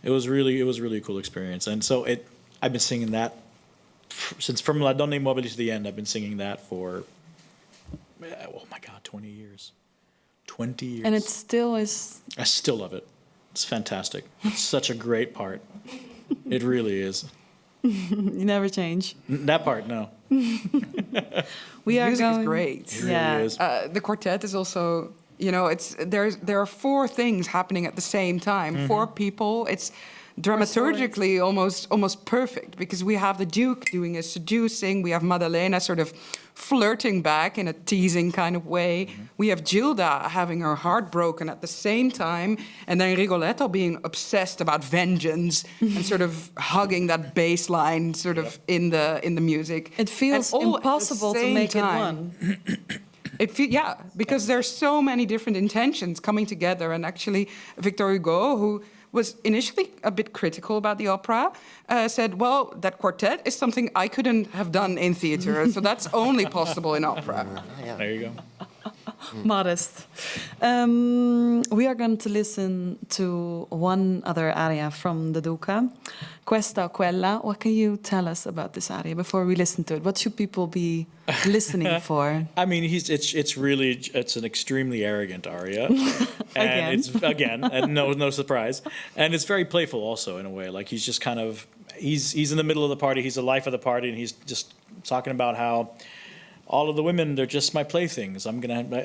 It was really a cool experience. And so I've been singing that since from La Donna Immobile to the end. I've been singing that for, oh my God, 20 years. 20 years. And it still is. I still love it. It's fantastic. It's such a great part. It really is. You never change. That part, no. We are Music going. is great. It really is. The quartet is also, there are four things happening at the same time. Four people. It's dramaturgically almost perfect because we have the Duke doing a seducing. We have Maddalena sort of flirting back in a teasing kind of way. We have Gilda having her heart broken at the same time, and then Rigoletto being obsessed about vengeance and sort of hugging that bass line sort of in the music. It feels And all at the impossible to same make it time. one. Because there's so many different intentions coming together. And actually, Victor Hugo, who was initially a bit critical about the opera, said, well, that quartet is something I couldn't have done in theater, so that's only possible in opera. There you go. Modest. We are going to listen to one other aria from the Duca, Questa o Quella. What can you tell us about this aria before we listen to it? What should people be listening for? I mean, it's an extremely arrogant aria, Again. and it's and no surprise, and it's very playful also in a way. Like he's just kind of he's in the middle of the party, he's the life of the party, and he's just talking about how all of the women, they're just my playthings. I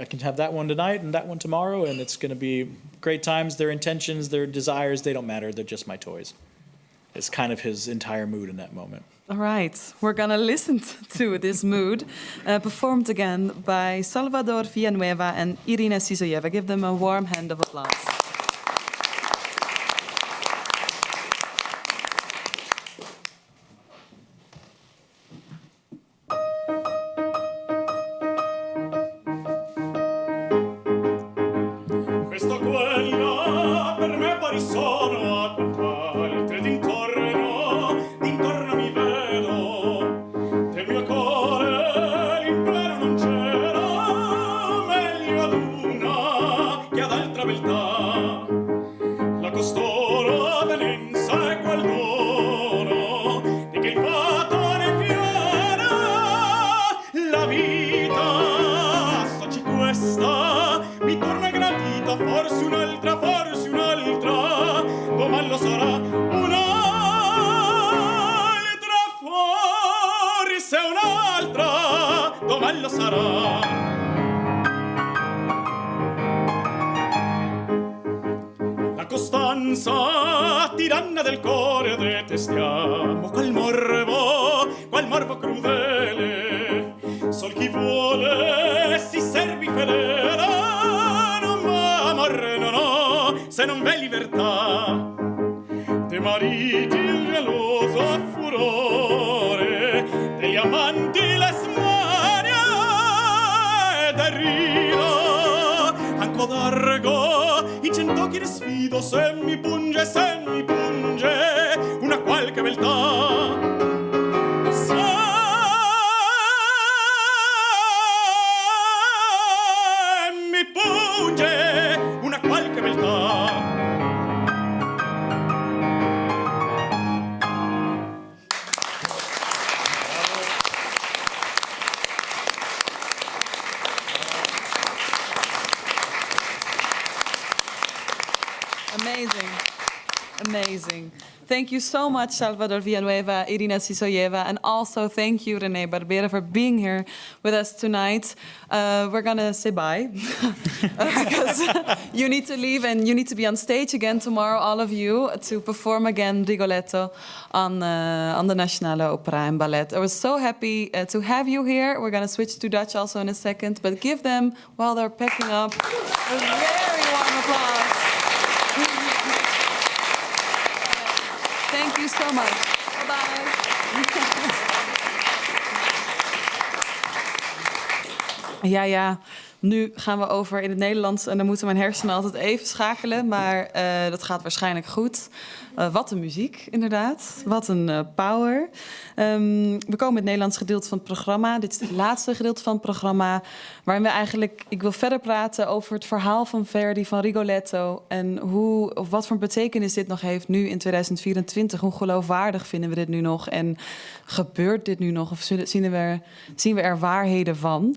can have that one tonight and that one tomorrow, and it's gonna be great times. Their intentions, their desires, they don't matter. They're just my toys. It's kind of his entire mood in that moment. All right, we're gonna listen to this mood, performed again by Salvador Villanueva and Irina Sisoyeva. Give them a warm hand of applause. Questo quella per me pari sono a quant'altre d'intorno mi vedo del mio cuore l'impero non c'era meglio ad una che ad altra beltà tiranna del cuore detestiamo quel morbo crudele. Sol chi vuole si servi fedele, non va amore, no, se non v'è libertà. De mariti il geloso furore, degli amanti la smania e del rido anco d'argo in cent'occhi ne sfido. Se mi punge una qualche beltà. Una qualche beltà. Amazing. Thank you so much, Salvador Villanueva, Irina Sisoyeva, and also thank you, René Barbera, for being here with us tonight. We're gonna say bye because you need to leave and you need to be on stage again tomorrow, all of you, to perform again Rigoletto on the Nationale Opera and Ballet. I was so happy to have you here. We're gonna switch to Dutch also in a second, but give them, while they're packing up, a very warm applause. Thank you so much. Bye-bye. Ja. Nu gaan we over in het Nederlands en dan moeten mijn hersenen altijd even schakelen. Maar dat gaat waarschijnlijk goed. Wat een muziek, inderdaad. Wat een power. We komen in het Nederlands gedeelte van het programma. Dit is het laatste gedeelte van het programma. Waarin we eigenlijk... Ik wil verder praten over het verhaal van Verdi, van Rigoletto. En wat voor betekenis dit nog heeft nu in 2024. Hoe geloofwaardig vinden we dit nu nog? En gebeurt dit nu nog? Of zien we er waarheden van?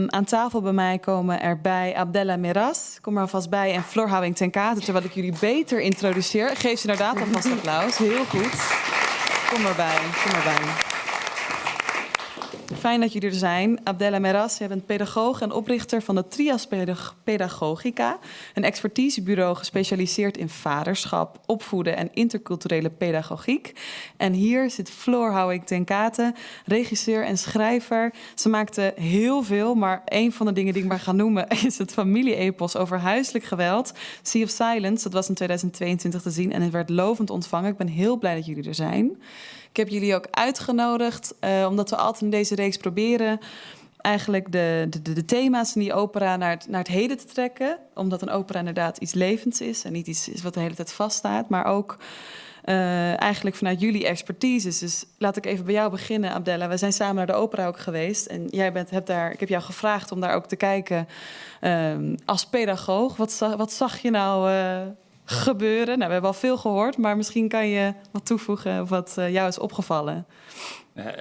Aan tafel bij mij komen erbij Abdella Meras, kom er alvast bij, en Floor Houwing ten Kate, terwijl ik jullie beter introduceer. Geef ze inderdaad alvast applaus, heel goed. Kom erbij. Fijn dat jullie er zijn. Abdella Meras, jij bent pedagoog en oprichter van de Trias Pedagogica, een expertisebureau gespecialiseerd in vaderschap, opvoeden en interculturele pedagogiek. En hier zit Floor Houwing ten Kate, regisseur en schrijver. Ze maakte heel veel, maar een van de dingen die ik maar ga noemen is het familie-epos over huiselijk geweld. Sea of Silence, dat was in 2022 te zien en het werd lovend ontvangen. Ik ben heel blij dat jullie er zijn. Ik heb jullie ook uitgenodigd, omdat we altijd in deze reeks proberen eigenlijk de thema's in die opera naar het heden te trekken. Omdat een opera inderdaad iets levends is en niet iets is wat de hele tijd vaststaat. Maar ook eigenlijk vanuit jullie expertises. Dus laat ik even bij jou beginnen, Abdella. We zijn samen naar de opera ook geweest. En ik heb jou gevraagd om daar ook te kijken als pedagoog. Wat zag je nou gebeuren? Nou, we hebben al veel gehoord, maar misschien kan je wat toevoegen wat jou is opgevallen. Ja,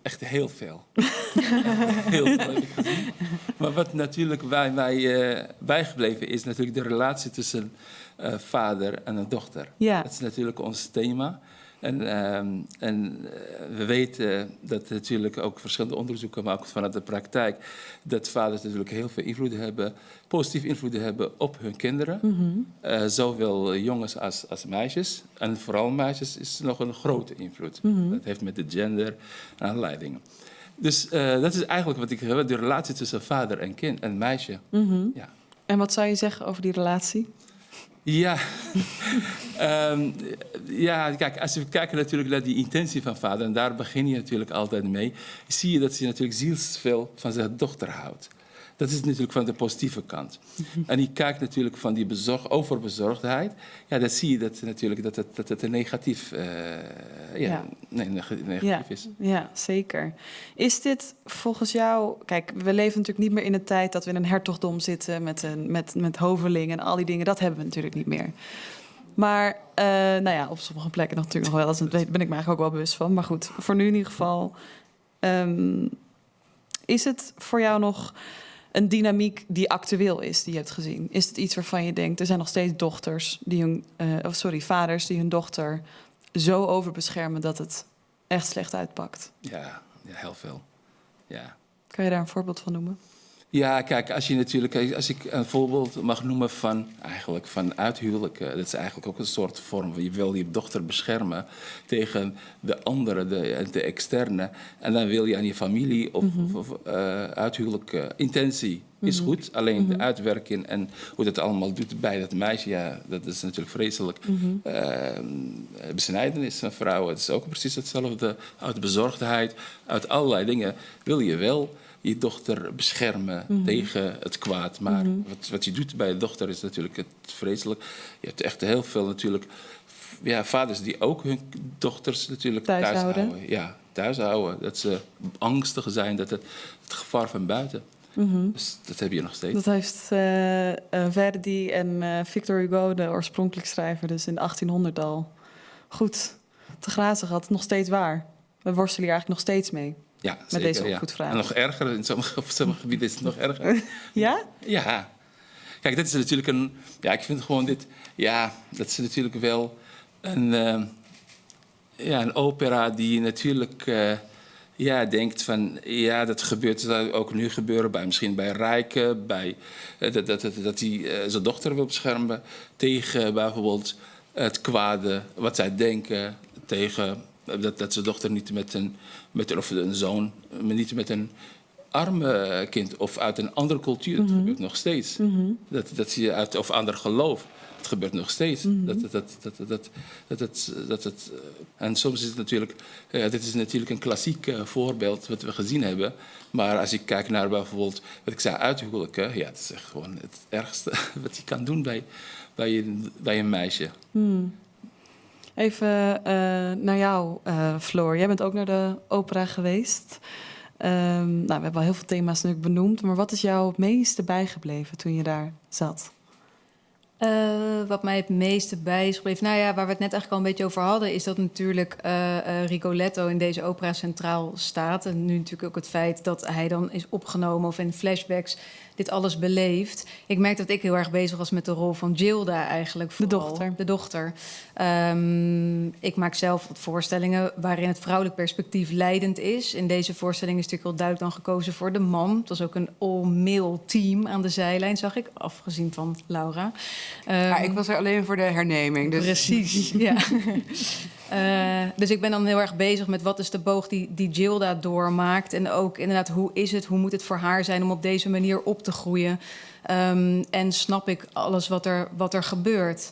echt heel veel. Heel veel heb ik gezien. Maar wat natuurlijk bij mij bijgebleven is natuurlijk de relatie tussen vader en een dochter. Ja. Dat is natuurlijk ons thema. En we weten dat natuurlijk ook verschillende onderzoeken, maar ook vanuit de praktijk, dat vaders natuurlijk heel veel invloeden hebben, positieve invloeden hebben op hun kinderen. Mm-hmm. Zowel jongens als meisjes. En vooral meisjes is nog een grote invloed. Mm-hmm. Dat heeft met de gender en allerlei dingen. Dus dat is eigenlijk wat ik heb, de relatie tussen vader en kind en meisje. Mm-hmm. Ja. En wat zou je zeggen over die relatie? Ja, kijk, als we kijken natuurlijk naar die intentie van vader, en daar begin je natuurlijk altijd mee, zie je dat hij natuurlijk zielsveel van zijn dochter houdt. Dat is natuurlijk van de positieve kant. En die kijkt natuurlijk van die overbezorgdheid. Ja, dan zie je dat het een negatief, negatief is. Ja, zeker. Is dit volgens jou... Kijk, we leven natuurlijk niet meer in een tijd dat we in een hertogdom zitten met hoveling en al die dingen. Dat hebben we natuurlijk niet meer. Maar op sommige plekken natuurlijk nog wel. Daar ben ik me eigenlijk ook wel bewust van. Maar goed, voor nu in ieder geval. Is het voor jou nog een dynamiek die actueel is, die je hebt gezien? Is het iets waarvan je denkt, er zijn nog steeds vaders die hun dochter zo overbeschermen dat het echt slecht uitpakt? Ja, heel veel. Ja. Kan je daar een voorbeeld van noemen? Ja, kijk, als ik een voorbeeld mag noemen van uithuwelijken, dat is eigenlijk ook een soort vorm van je wil je dochter beschermen tegen de andere, de externe. En dan wil je aan je familie of uithuwelijk intentie is goed. Alleen de uitwerking en hoe dat allemaal doet bij dat meisje, ja, dat is natuurlijk vreselijk. Besnijdenis van vrouwen, het is ook precies hetzelfde. Uit bezorgdheid, uit allerlei dingen wil je wel je dochter beschermen tegen het kwaad. Maar wat je doet bij je dochter is natuurlijk het vreselijk. Je hebt echt heel veel natuurlijk vaders die ook hun dochters natuurlijk thuis houden. Ja, thuis houden. Dat ze angstig zijn, dat het gevaar van buiten. Dus dat heb je nog steeds. Dat heeft Verdi en Victor Hugo, de oorspronkelijk schrijver, dus in 1800 al goed te grazen gehad. Nog steeds waar. We worstelen hier eigenlijk nog steeds mee. Ja, met zeker, deze opvoedvraag. En nog erger, op sommige gebieden is het nog erger. Ja? Ja. Kijk, dit is natuurlijk ik vind gewoon dit... Ja, dat is natuurlijk wel een opera die natuurlijk... denkt van... Ja, dat gebeurt ook nu gebeuren misschien bij rijken. Dat hij zijn dochter wil beschermen tegen bijvoorbeeld het kwade wat zij denken. Tegen dat zijn dochter niet of een zoon, maar niet met een arme kind of uit een andere cultuur. Dat gebeurt nog steeds. Dat je uit of ander geloof. Het gebeurt nog steeds. En soms is het natuurlijk... dit is natuurlijk een klassiek voorbeeld wat we gezien hebben. Maar als ik kijk naar bijvoorbeeld... wat ik zei, uithuwelijken... Ja, het is echt gewoon het ergste wat je kan doen bij een meisje. Even naar jou, Floor. Jij bent ook naar de opera geweest. We hebben al heel veel thema's natuurlijk benoemd. Maar wat is jou het meeste bijgebleven toen je daar zat? Wat mij het meeste bij is gebleven... waar we het net eigenlijk al een beetje over hadden... is dat natuurlijk Rigoletto in deze opera centraal staat. En nu natuurlijk ook het feit dat hij dan is opgenomen... of in flashbacks dit alles beleeft. Ik merk dat ik heel erg bezig was met de rol van Gilda eigenlijk. Vooral. De dochter. Ik maak zelf wat voorstellingen waarin het vrouwelijk perspectief leidend is. In deze voorstelling is natuurlijk heel duidelijk dan gekozen voor de man. Het was ook een all-male team aan de zijlijn, zag ik. Afgezien van Laura. Ik was er alleen voor de herneming. Dus. Precies, ja. Dus ik ben dan heel erg bezig met wat is de boog die Gilda doormaakt. En ook inderdaad, hoe moet het voor haar zijn om op deze manier op te groeien. En snap ik alles wat er gebeurt.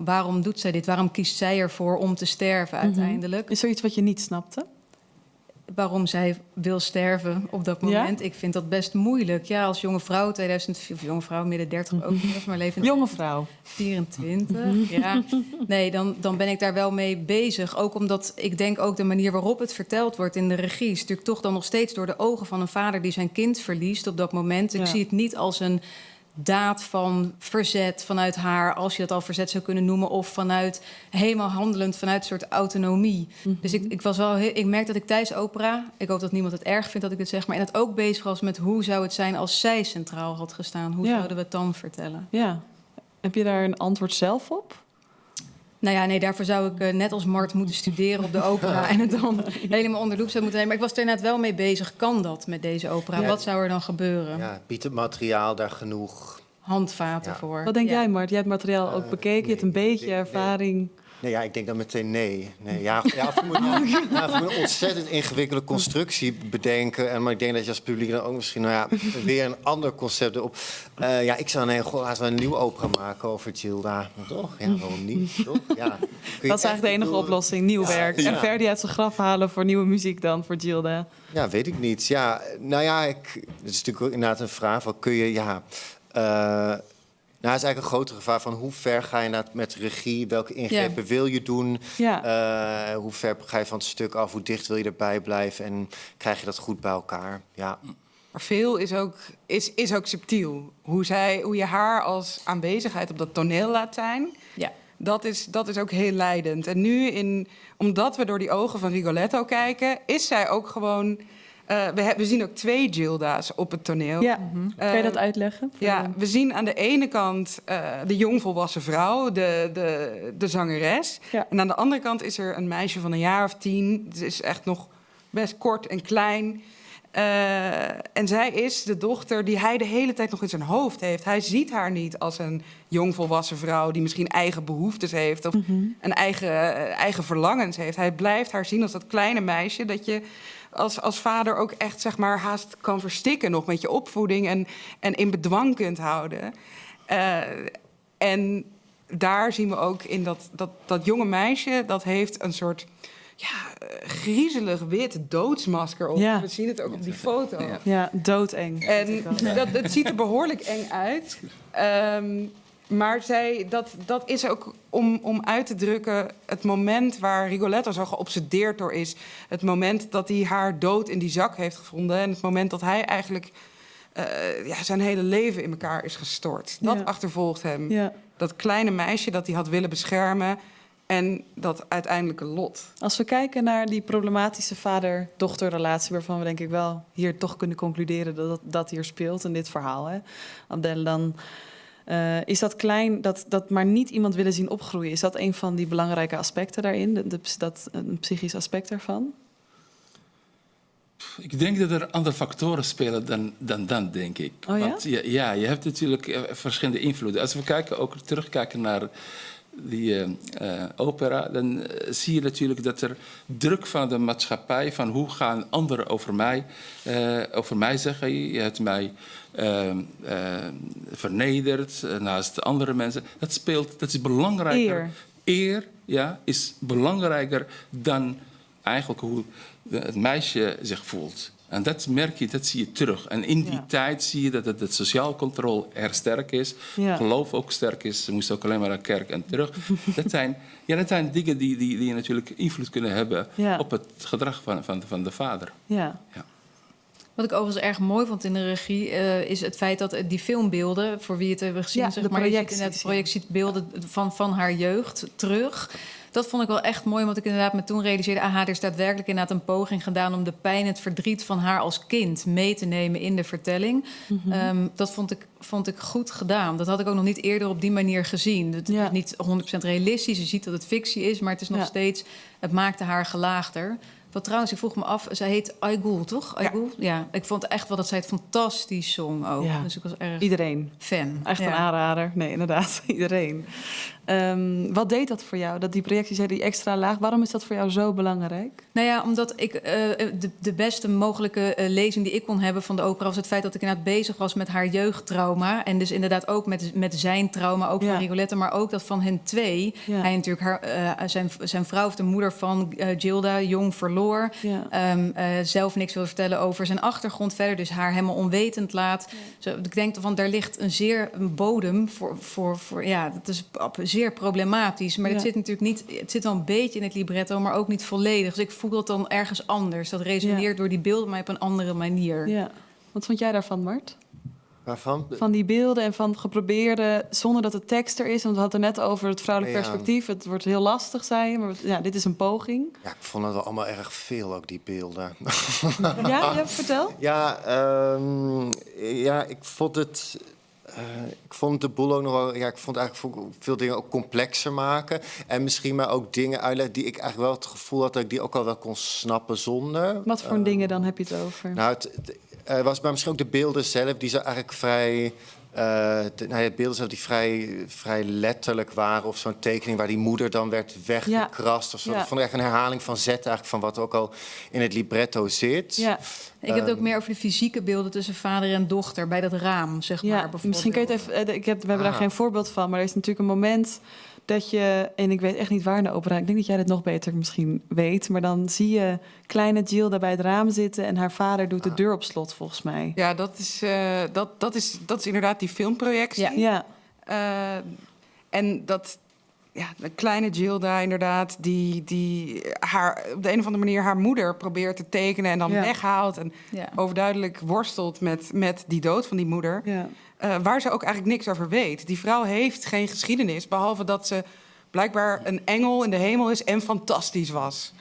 Waarom doet zij dit? Waarom kiest zij ervoor om te sterven uiteindelijk? Is er iets wat je niet snapte? Waarom zij wil sterven op dat moment. Ja? Ik vind dat best moeilijk. Ja, als jonge vrouw, 2004, of jonge vrouw, midden 30 ook niet, maar leven. Jonge vrouw. 24, ja. Nee, dan ben ik daar wel mee bezig. Ook omdat ik denk ook de manier waarop het verteld wordt in de regie... is natuurlijk toch dan nog steeds door de ogen van een vader die zijn kind verliest op dat moment. Ik zie het niet als een daad van verzet vanuit haar, als je dat al verzet zou kunnen noemen, of vanuit helemaal handelend vanuit een soort autonomie. Dus ik merk dat ik tijdens opera, ik hoop dat niemand het erg vindt dat ik dit zeg, maar en dat ook bezig was met hoe zou het zijn als zij centraal had gestaan? Hoe zouden we het dan vertellen? Ja. Heb je daar een antwoord zelf op? Nou ja, nee, daarvoor zou ik net als Mart moeten studeren op de opera en het dan helemaal onder loep zou moeten nemen. Maar ik was er net wel mee bezig. Kan dat met deze opera? Ja. Wat zou er dan gebeuren? Ja, biedt het materiaal daar genoeg handvaten voor? Wat denk jij, Mart? Jij hebt het materiaal ook bekeken. Je hebt een beetje ervaring. Nee, ja, ik denk dan meteen nee. Of je moet een ontzettend ingewikkelde constructie bedenken. Maar ik denk dat je als publiek dan ook misschien weer een ander concept erop. Ik zou laten we een nieuwe opera maken over Gilda. Toch? Ja, waarom niet? Toch? Ja. Dat is eigenlijk de enige oplossing, nieuw werk. En Verdi uit zijn graf halen voor nieuwe muziek dan, voor Gilda. Ja, weet ik niet. Ja, het is natuurlijk ook inderdaad een vraag. Wat kun je, het is eigenlijk een groter gevaar van hoe ver ga je met regie, welke ingrepen wil je doen, hoe ver ga je van het stuk af, hoe dicht wil je erbij blijven en krijg je dat goed bij elkaar. Ja. Maar veel is ook subtiel. Hoe je haar als aanwezigheid op dat toneel laat zijn, dat is ook heel leidend. En nu, omdat we door die ogen van Rigoletto kijken, is zij ook gewoon... we zien ook 2 Gilda's op het toneel. Ja. Kan je dat uitleggen? We zien aan de ene kant de jongvolwassen vrouw, de zangeres. Ja. En aan de andere kant is er een meisje van een jaar of 10. Het is echt nog best kort en klein. En zij is de dochter die hij de hele tijd nog in zijn hoofd heeft. Hij ziet haar niet als een jong volwassen vrouw die misschien eigen behoeftes heeft of een eigen verlangens heeft. Hij blijft haar zien als dat kleine meisje dat je als vader ook echt zeg maar haast kan verstikken nog met je opvoeding en in bedwang kunt houden. En daar zien we ook in dat jonge meisje, dat heeft een soort griezelig wit doodsmasker op. Ja. We zien het ook op die foto. Ja, doodeng. En het ziet er behoorlijk eng uit. Maar dat is ook om uit te drukken het moment waar Rigoletto zo geobsedeerd door is. Het moment dat hij haar dood in die zak heeft gevonden. En het moment dat hij eigenlijk zijn hele leven in elkaar is gestort. Dat achtervolgt hem. Ja. Dat kleine meisje dat hij had willen beschermen. En dat uiteindelijke lot. Als we kijken naar die problematische vader-dochterrelatie, waarvan we denk ik wel hier toch kunnen concluderen dat hier speelt in dit verhaal, hè, Abdel, dan is dat klein, dat maar niet iemand willen zien opgroeien. Is dat een van die belangrijke aspecten daarin, een psychisch aspect daarvan? Ik denk dat er andere factoren spelen dan denk ik. Oh ja? Want je hebt natuurlijk verschillende invloeden. Als we terugkijken naar die opera, dan zie je natuurlijk dat er druk van de maatschappij, van hoe gaan anderen over mij zeggen. Je hebt mij vernederd naast andere mensen. Dat is belangrijker. Eer is belangrijker dan eigenlijk hoe het meisje zich voelt. En dat merk je, dat zie je terug. En in die tijd zie je dat het sociaal controle erg sterk is. Ja. Geloof ook sterk is. Ze moesten ook alleen maar naar de kerk en terug. dat zijn dingen die natuurlijk invloed kunnen hebben op het gedrag van de vader. Ja. Wat ik overigens erg mooi vond in de regie is het feit dat die filmbeelden, voor wie het hebben gezien, zeg maar, je ziet in het project ziet beelden van haar jeugd terug. Dat vond ik wel echt mooi, want ik inderdaad me toen realiseerde, er is daadwerkelijk inderdaad een poging gedaan om de pijn, het verdriet van haar als kind mee te nemen in de vertelling. Dat vond ik goed gedaan. Dat had ik ook nog niet eerder op die manier gezien. Het is niet 100% realistisch, je ziet dat het fictie is, maar het is nog steeds, het maakte haar gelaagder. Wat trouwens, ik vroeg me af, zij heet Aigul, toch? Aigul? Ja, ik vond echt wel dat zij het fantastisch zong ook. Ja. Dus ik was erg Iedereen. fan. Echt een aanrader. Nee, inderdaad, iedereen. Wat deed dat voor jou, dat die projectie, die extra laag? Waarom is dat voor jou zo belangrijk? Nou ja, omdat ik de beste mogelijke lezing die ik kon hebben van de opera was het feit dat ik inderdaad bezig was met haar jeugdtrauma. En dus inderdaad ook met zijn trauma, ook van Rigoletto, maar ook dat van hen twee. Ja. Hij natuurlijk, zijn vrouw of de moeder van Gilda, jong verloor. Ja. Zelf niks wil vertellen over zijn achtergrond verder, dus haar helemaal onwetend laat. Ja. Dus ik denk van daar ligt een bodem voor dat is zeer problematisch. Maar het zit natuurlijk niet, het zit wel een beetje in het libretto, maar ook niet volledig. Dus ik voel het dan ergens anders. Dat resoneert door die beelden, maar op een andere manier. Ja. Wat vond jij daarvan, Mart? Waarvan? Van die beelden en van geprobeerde, zonder dat de tekst er is. Want we hadden het net over het vrouwelijk perspectief. Het wordt heel lastig, zei je. Maar dit is een poging. Ja, ik vond het wel allemaal erg veel, ook die beelden. Ja, vertel. Ik vond het... ik vond de boel ook nog wel... Ja, ik vond eigenlijk veel dingen ook complexer maken. En misschien maar ook dingen uitleggen die ik eigenlijk wel het gevoel had dat ik die ook al wel kon snappen zonder. Wat voor dingen dan heb je het over? Nou, het was maar misschien ook de beelden zelf, die zo eigenlijk vrij... de beelden zelf die vrij letterlijk waren. Of zo'n tekening waar die moeder dan werd weggekrast. Of zo. Ik vond echt een herhaling van zet eigenlijk van wat ook al in het libretto zit. Ja. Ik heb het ook meer over de fysieke beelden tussen vader en dochter bij dat raam, zeg maar. Bijvoorbeeld. Misschien kun je het even... we hebben daar geen voorbeeld van, maar er is natuurlijk een moment dat je... En ik weet echt niet waar in de opera... Ik denk dat jij dit nog beter misschien weet. Maar dan zie je kleine Gilda bij het raam zitten en haar vader doet de deur op slot, volgens mij. Ja, dat is inderdaad die filmprojectie. Ja. En dat... Ja, de kleine Gilda inderdaad, die haar, op de een of andere manier haar moeder probeert te tekenen en dan weghaalt. En overduidelijk worstelt met die dood van die moeder. Ja. Waar ze ook eigenlijk niks over weet. Die vrouw heeft geen geschiedenis, behalve dat ze blijkbaar een engel in de hemel is en fantastisch was.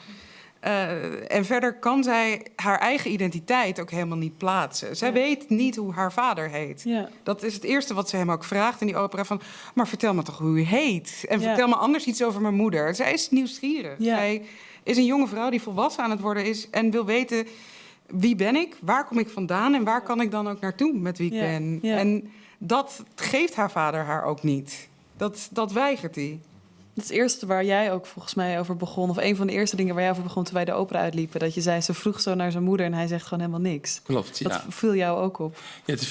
En verder kan zij haar eigen identiteit ook helemaal niet plaatsen. Zij weet niet hoe haar vader heet. Ja. Dat is het eerste wat ze hem ook vraagt in die opera. Van, maar vertel me toch hoe u heet? En vertel me anders iets over mijn moeder. Zij is nieuwsgierig. Ja. Zij is een jonge vrouw die volwassen aan het worden is en wil weten wie ben ik, waar kom ik vandaan en waar kan ik dan ook naartoe met wie ik ben. Ja. En dat geeft haar vader haar ook niet. Dat weigert hij. Het eerste waar jij ook volgens mij over begon, of een van de eerste dingen waar jij over begon toen wij de opera uitliepen, dat je zei, ze vroeg zo naar zijn moeder en hij zegt gewoon helemaal niks. Klopt, ja. Dat viel jou ook op. Ja, het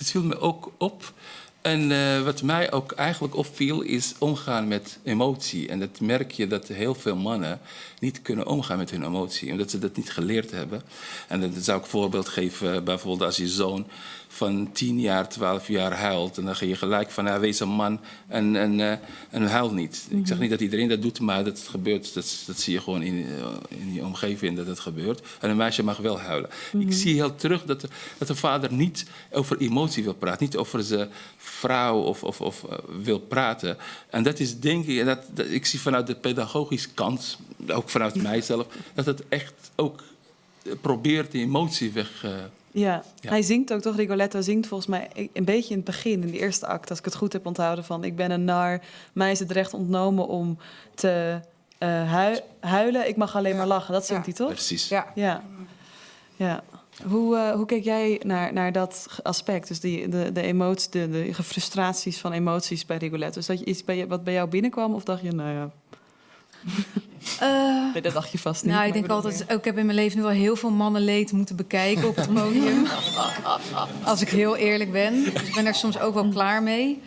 viel me ook op. En wat mij ook eigenlijk opviel, is omgaan met emotie. En dat merk je dat heel veel mannen niet kunnen omgaan met hun emotie. Omdat ze dat niet geleerd hebben. En dan zou ik een voorbeeld geven, bijvoorbeeld als je zoon van 10 jaar, 12 jaar huilt. En dan ga je gelijk van, wees een man en huil niet. Ik zeg niet dat iedereen dat doet, maar dat gebeurt. Dat zie je gewoon in je omgeving dat het gebeurt. En een meisje mag wel huilen. Ik zie heel terug dat de vader niet over emotie wil praten. Niet over zijn vrouw of wil praten. En dat is denk ik, dat ik zie vanuit de pedagogische kant, ook vanuit mijzelf, dat het echt ook probeert die emotie weg. Ja, hij zingt ook toch, Rigoletto zingt volgens mij een beetje in het begin, in de eerste act, als ik het goed heb onthouden, van ik ben een nar, mij is het recht ontnomen om te huilen, ik mag alleen maar lachen. Dat zingt hij toch? Precies. Ja. Hoe keek jij naar dat aspect? Dus de emoties, de frustraties van emoties bij Rigoletto. Is dat iets wat bij jou binnenkwam? Of dacht je, nou ja... Nee, dat dacht je vast niet. Nou, ik denk altijd, ik heb in mijn leven nu wel heel veel mannenleed moeten bekijken op het podium. Als ik heel eerlijk ben. Dus ik ben er soms ook wel klaar mee.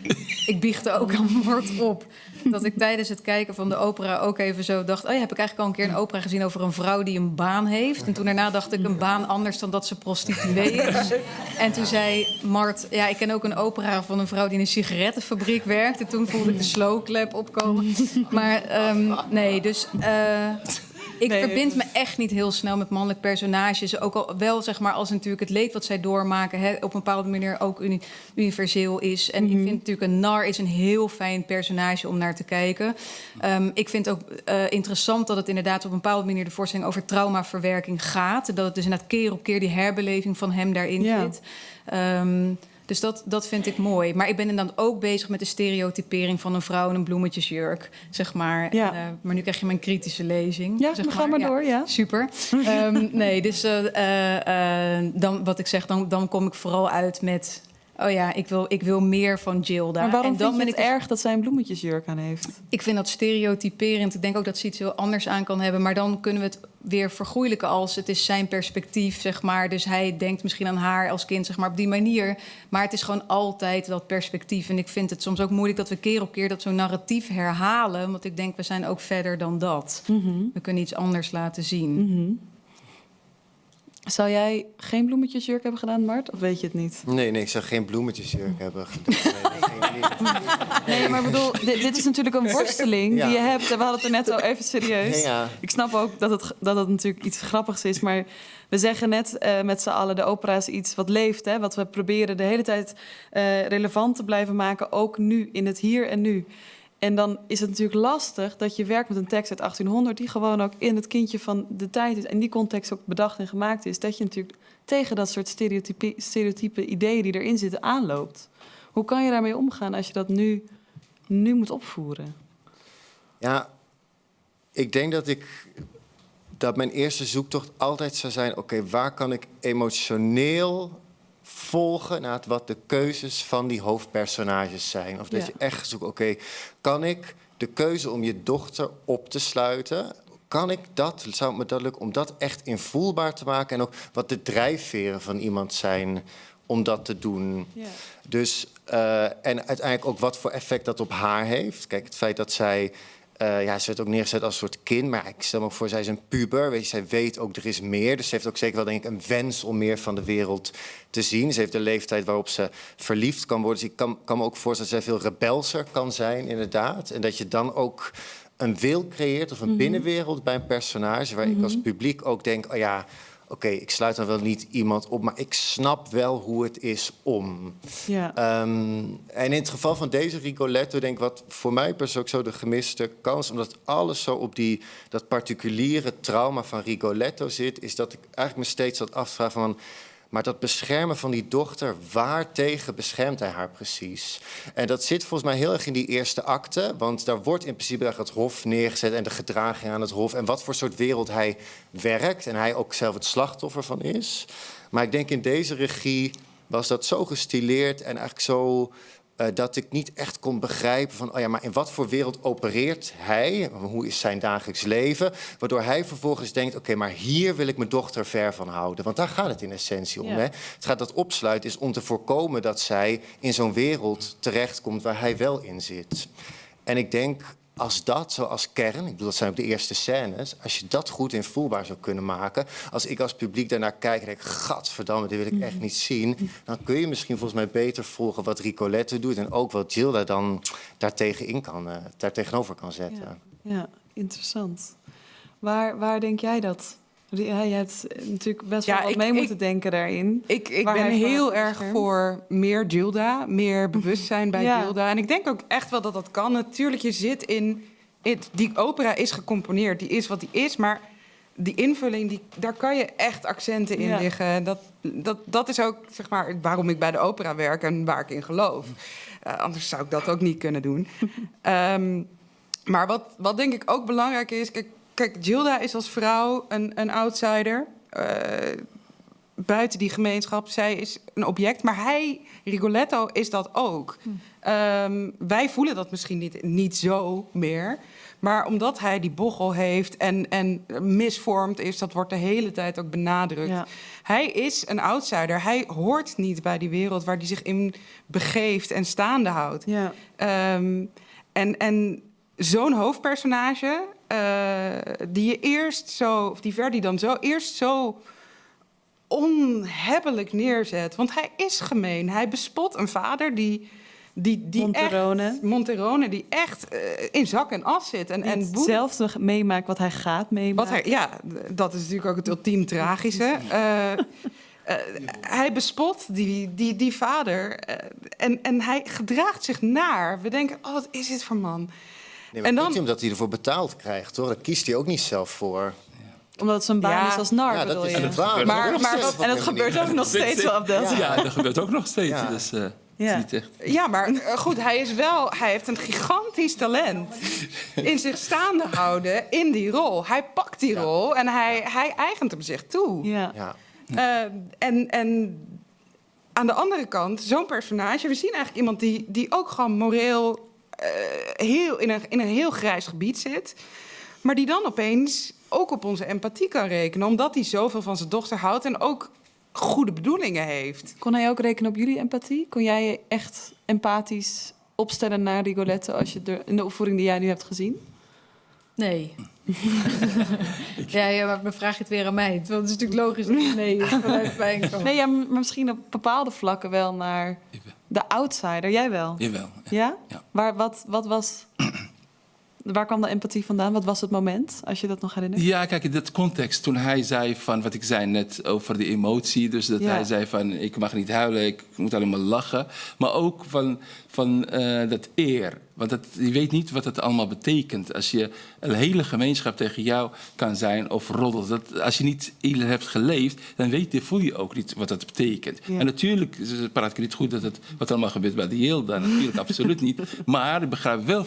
Ik biechte ook aan Mort op dat ik tijdens het kijken van de opera ook even zo dacht, heb ik eigenlijk al een keer een opera gezien over een vrouw die een baan heeft. En toen daarna dacht ik, een baan anders dan dat ze prostituee is. En toen zei Mart, ik ken ook een opera van een vrouw die in een sigarettenfabriek werkt. En toen voelde ik de slow clap opkomen. Maar nee, dus ik verbind me echt niet heel snel met mannelijke personages. Ook al wel, zeg maar, als natuurlijk het leed wat zij doormaken op een bepaalde manier ook universeel is. En ik vind natuurlijk een nar is een heel fijn personage om naar te kijken. Ik vind ook interessant dat het inderdaad op een bepaalde manier de voorstelling over traumaverwerking gaat. Dat het dus inderdaad keer op keer die herbeleving van hem daarin zit. Dus dat vind ik mooi. Maar ik ben inderdaad ook bezig met de stereotypering van een vrouw in een bloemetjesjurk, zeg maar. Ja. Maar nu krijg je mijn kritische lezing. Ja, zeg ga maar door, ja. Super. Nee, dus dan, wat ik zeg, dan kom ik vooral uit met... ik wil meer van Gilda. Maar waarom en dan vind je het erg dat zij een bloemetjesjurk aan heeft? Ik vind dat stereotyperend. Ik denk ook dat ze iets heel anders aan kan hebben. Maar dan kunnen we het weer vergoeilijken als het is zijn perspectief, zeg maar. Dus hij denkt misschien aan haar als kind, zeg maar, op die manier. Maar het is gewoon altijd dat perspectief. En ik vind het soms ook moeilijk dat we keer op keer dat zo'n narratief herhalen. Want ik denk, we zijn ook verder dan dat. We kunnen iets anders laten zien. Zou jij geen bloemetjesjurk hebben gedaan, Mart? Of weet je het niet? Nee, ik zou geen bloemetjesjurk hebben gedaan. Nee, maar ik bedoel, dit is natuurlijk een worsteling die je hebt. En we hadden het er net al even serieus. Ja. Ik snap ook dat het natuurlijk iets grappigs is. Maar we zeggen net met z'n allen, de opera is iets wat leeft. Hè? Wat we proberen de hele tijd relevant te blijven maken. Ook nu, in het hier en nu. En dan is het natuurlijk lastig dat je werkt met een tekst uit 1800... die gewoon ook in het kindje van de tijd is. En die context ook bedacht en gemaakt is. Dat je natuurlijk tegen dat soort stereotype ideeën die erin zitten aanloopt. Hoe kan je daarmee omgaan als je dat nu moet opvoeren? Ja, ik denk dat mijn eerste zoektocht altijd zou zijn... oké, waar kan ik emotioneel volgen naar wat de keuzes van die hoofdpersonages zijn? Of dat je echt zoekt, oké, kan ik de keuze om je dochter op te sluiten... zou het me dat lukken om dat echt invoelbaar te maken... en ook wat de drijfveren van iemand zijn om dat te doen. Ja. Dus, en uiteindelijk ook wat voor effect dat op haar heeft. Kijk, het feit dat zij... ze werd ook neergezet als een soort kind, maar ik stel me ook voor, zij is een puber. Weet je, zij weet ook, er is meer. Dus ze heeft ook zeker wel, denk ik, een wens om meer van de wereld te zien. Ze heeft de leeftijd waarop ze verliefd kan worden. Dus ik kan me ook voorstellen dat zij veel rebelser kan zijn, inderdaad. En dat je dan ook een wil creëert of een binnenwereld bij een personage... waar ik als publiek ook denk, oké, ik sluit dan wel niet iemand op... maar ik snap wel hoe het is om. Ja. En in het geval van deze Rigoletto... denk ik wat voor mij persoonlijk zo de gemiste kans... omdat alles zo op dat particuliere trauma van Rigoletto zit... is dat ik eigenlijk me steeds had afvragen van... Maar dat beschermen van die dochter, waartegen beschermt hij haar precies? En dat zit volgens mij heel erg in die eerste acte. Want daar wordt in principe het hof neergezet en de gedraging aan het hof. En wat voor soort wereld hij werkt. En hij ook zelf het slachtoffer van is. Maar ik denk in deze regie was dat zo gestileerd en eigenlijk zo... dat ik niet echt kon begrijpen van... oh ja, maar in wat voor wereld opereert hij? Hoe is zijn dagelijks leven? Waardoor hij vervolgens denkt... oké, maar hier wil ik mijn dochter ver van houden. Want daar gaat het in essentie om. Ja. Hè? Het gaat dat opsluit is om te voorkomen dat zij... in zo'n wereld terechtkomt waar hij wel in zit. En ik denk... als dat, zo als kern, ik bedoel, dat zijn ook de eerste scènes... als je dat goed invoelbaar zou kunnen maken... als ik als publiek daarnaar kijk en denk... gadverdamme, dit wil ik echt niet zien... dan kun je misschien volgens mij beter volgen wat Rigoletto doet... en ook wat Gilda dan daar tegenover kan zetten. Ja, interessant. Waar denk jij dat? Ja, je hebt natuurlijk best wel wat mee moeten denken daarin. Ik Waar ben hij heel vanaf erg beschermt. voor meer Gilda, meer bewustzijn bij Ja. Gilda. En ik denk ook echt wel dat dat kan. Natuurlijk, je zit in... Die opera is gecomponeerd, die is wat die is. Maar die invulling, daar kan je echt accenten in liggen. Dat is ook zeg maar, waarom ik bij de opera werk en waar ik in geloof. Anders zou ik dat ook niet kunnen doen. Maar wat denk ik ook belangrijk is... Kijk, Gilda is als vrouw een outsider. Buiten die gemeenschap. Zij is een object. Maar Rigoletto, is dat ook. Wij voelen dat misschien niet zo meer. Maar omdat hij die bochel heeft en misvormd is... dat wordt de hele tijd ook benadrukt. Ja. Hij is een outsider. Hij hoort niet bij die wereld waar hij zich in begeeft en staande houdt. Ja. En zo'n hoofdpersonage... die Verdi dan eerst zo onhebbelijk neerzet. Want hij is gemeen. Hij bespot een vader die Monterone, die echt in zak en as zit. En hetzelfde meemaakt wat hij gaat meemaken. Dat is natuurlijk ook het ultiem tragische. Hij bespot die vader. En hij gedraagt zich naar. We denken, oh, wat is dit voor man? Nee, maar niet omdat hij ervoor betaald krijgt, hoor. Daar kiest hij ook niet zelf voor. Omdat het zijn baan is als nar, Ja, bedoel dat is je? het waar. En dat gebeurt ook nog steeds wel op dat. Ja, dat gebeurt ook nog steeds. Ja. Dus, Ja. niet echt. Ja, maar goed, hij heeft een gigantisch talent in zich staande houden in die rol. Hij pakt die rol en hij eigent hem zich toe. Ja. Ja. En aan de andere kant, zo'n personage... we zien eigenlijk iemand die ook gewoon moreel in een heel grijs gebied zit... maar die dan opeens ook op onze empathie kan rekenen... omdat hij zoveel van zijn dochter houdt en ook goede bedoelingen heeft. Kon hij ook rekenen op jullie empathie? Kon jij je echt empathisch opstellen naar Rigoletto... als je in de opvoering die jij nu hebt gezien? Nee. Maar dan vraag je het weer aan mij. Want het is natuurlijk logisch dat het nee is vanuit mijn kant. Nee, ja, maar misschien op bepaalde vlakken wel naar de outsider. Jij wel? Jawel. Ja? Ja. Waar kwam de empathie vandaan? Wat was het moment, als je dat nog herinnert? Ja, kijk, in dat context, toen hij zei van wat ik zei net over de emotie. Dus dat hij zei van ik mag niet huilen, ik moet alleen maar lachen. Maar ook van dat eer. Want je weet niet wat het allemaal betekent. Als je een hele gemeenschap tegen jou kan zijn of roddelt. Als je niet eerder hebt geleefd, dan voel je ook niet wat dat betekent. Ja. En natuurlijk praat ik niet goed wat allemaal gebeurt bij de Gilda. Natuurlijk absoluut niet. Maar ik begrijp wel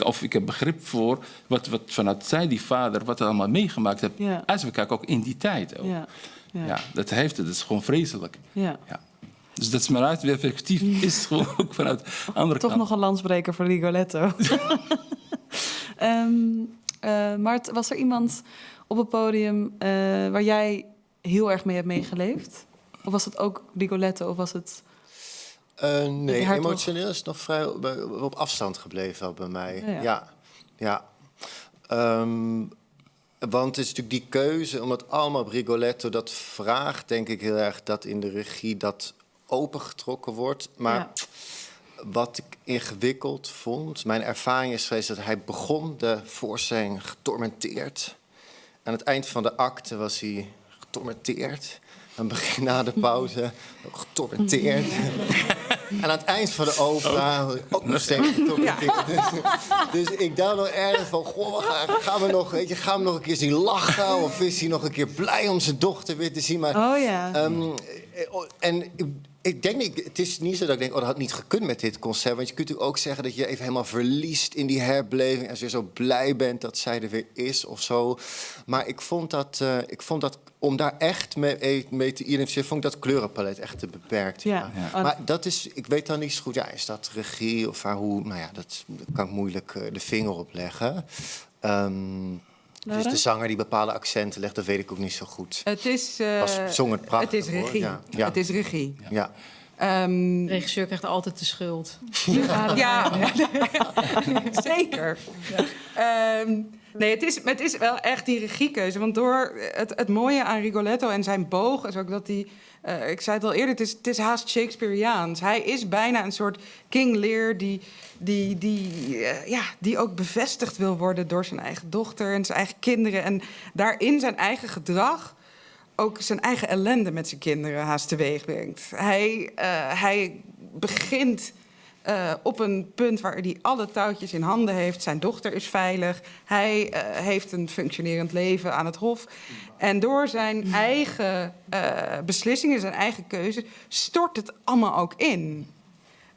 of ik heb begrip voor wat vanuit zij, die vader, wat er allemaal meegemaakt heeft. Ja. Als we kijken, ook in die tijd. Ook. Ja, dat heeft het. Dat is gewoon vreselijk. Ja. Dus dat is maar uit perspectief is gewoon ook vanuit de andere Toch kant. nog een landsbreker voor Rigoletto. Maar was er iemand op het podium waar jij heel erg mee hebt meegeleefd? Of was het ook Rigoletto of was het... Nee, Hertog. emotioneel is het nog vrij op afstand gebleven bij mij. Ja. Ja. Want het is natuurlijk die keuze, omdat allemaal op Rigoletto... dat vraagt, denk ik heel erg, dat in de regie dat opengetrokken wordt. Maar wat ik ingewikkeld vond... mijn ervaring is geweest dat hij begon de voorstelling getormenteerd. Aan het eind van de acte was hij getormenteerd... Dan begin na de pauze ook getormenteerd. En aan het eind van de opera ook nog steeds. Dus ik dacht nog ergens van, goh, gaan we nog een keer zien lachen? Of is hij nog een keer blij om zijn dochter weer te zien? Maar, en ik denk niet, het is niet zo dat ik denk, dat had niet gekund met dit concert. Want je kunt natuurlijk ook zeggen dat je even helemaal verliest in die herbeleving. En zo zo blij bent dat zij er weer is of zo. Maar ik vond dat om daar echt mee te identificeren, vond ik dat kleurenpalet echt te beperkt. Ja. Maar dat is, ik weet dan niet zo goed, is dat regie of hoe? Nou ja, dat kan ik moeilijk de vinger op leggen. Dus de zanger die bepaalde accenten legt, dat weet ik ook niet zo goed. Het is, zong het prachtig, het is regie. Ja. Het is regie. Ja. De regisseur krijgt altijd de schuld. Ja, zeker. Nee, het is wel echt die regiekeuze. Want door het mooie aan Rigoletto en zijn boog is ook dat hij... ik zei het al eerder, het is haast Shakespeareaans. Hij is bijna een soort King Lear die ook bevestigd wil worden door zijn eigen dochter en zijn eigen kinderen. En daarin zijn eigen gedrag ook zijn eigen ellende met zijn kinderen haast teweeg brengt. Hij begint op een punt waar hij alle touwtjes in handen heeft. Zijn dochter is veilig. Hij heeft een functionerend leven aan het hof. En door zijn eigen beslissingen, zijn eigen keuze, stort het allemaal ook in.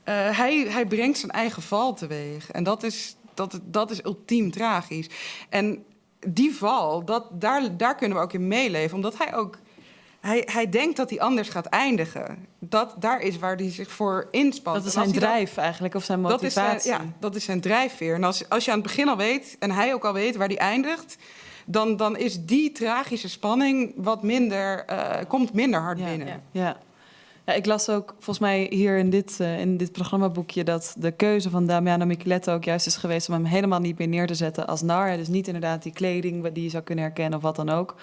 Hij brengt zijn eigen val teweeg. En dat is ultiem tragisch. En die val, daar kunnen we ook in meeleven. Omdat hij denkt dat hij anders gaat eindigen. Daar is waar hij zich voor inspant. Dat is zijn drijf eigenlijk, of zijn motivatie. Dat is zijn drijfveer. En als je aan het begin al weet, en hij ook al weet waar hij eindigt, dan is die tragische spanning wat minder, komt minder hard binnen. Ja, ik las ook volgens mij hier in dit programmaboekje dat de keuze van Damiano Michieletto ook juist is geweest om hem helemaal niet meer neer te zetten als nar. Dus niet inderdaad die kleding die je zou kunnen herkennen of wat dan ook,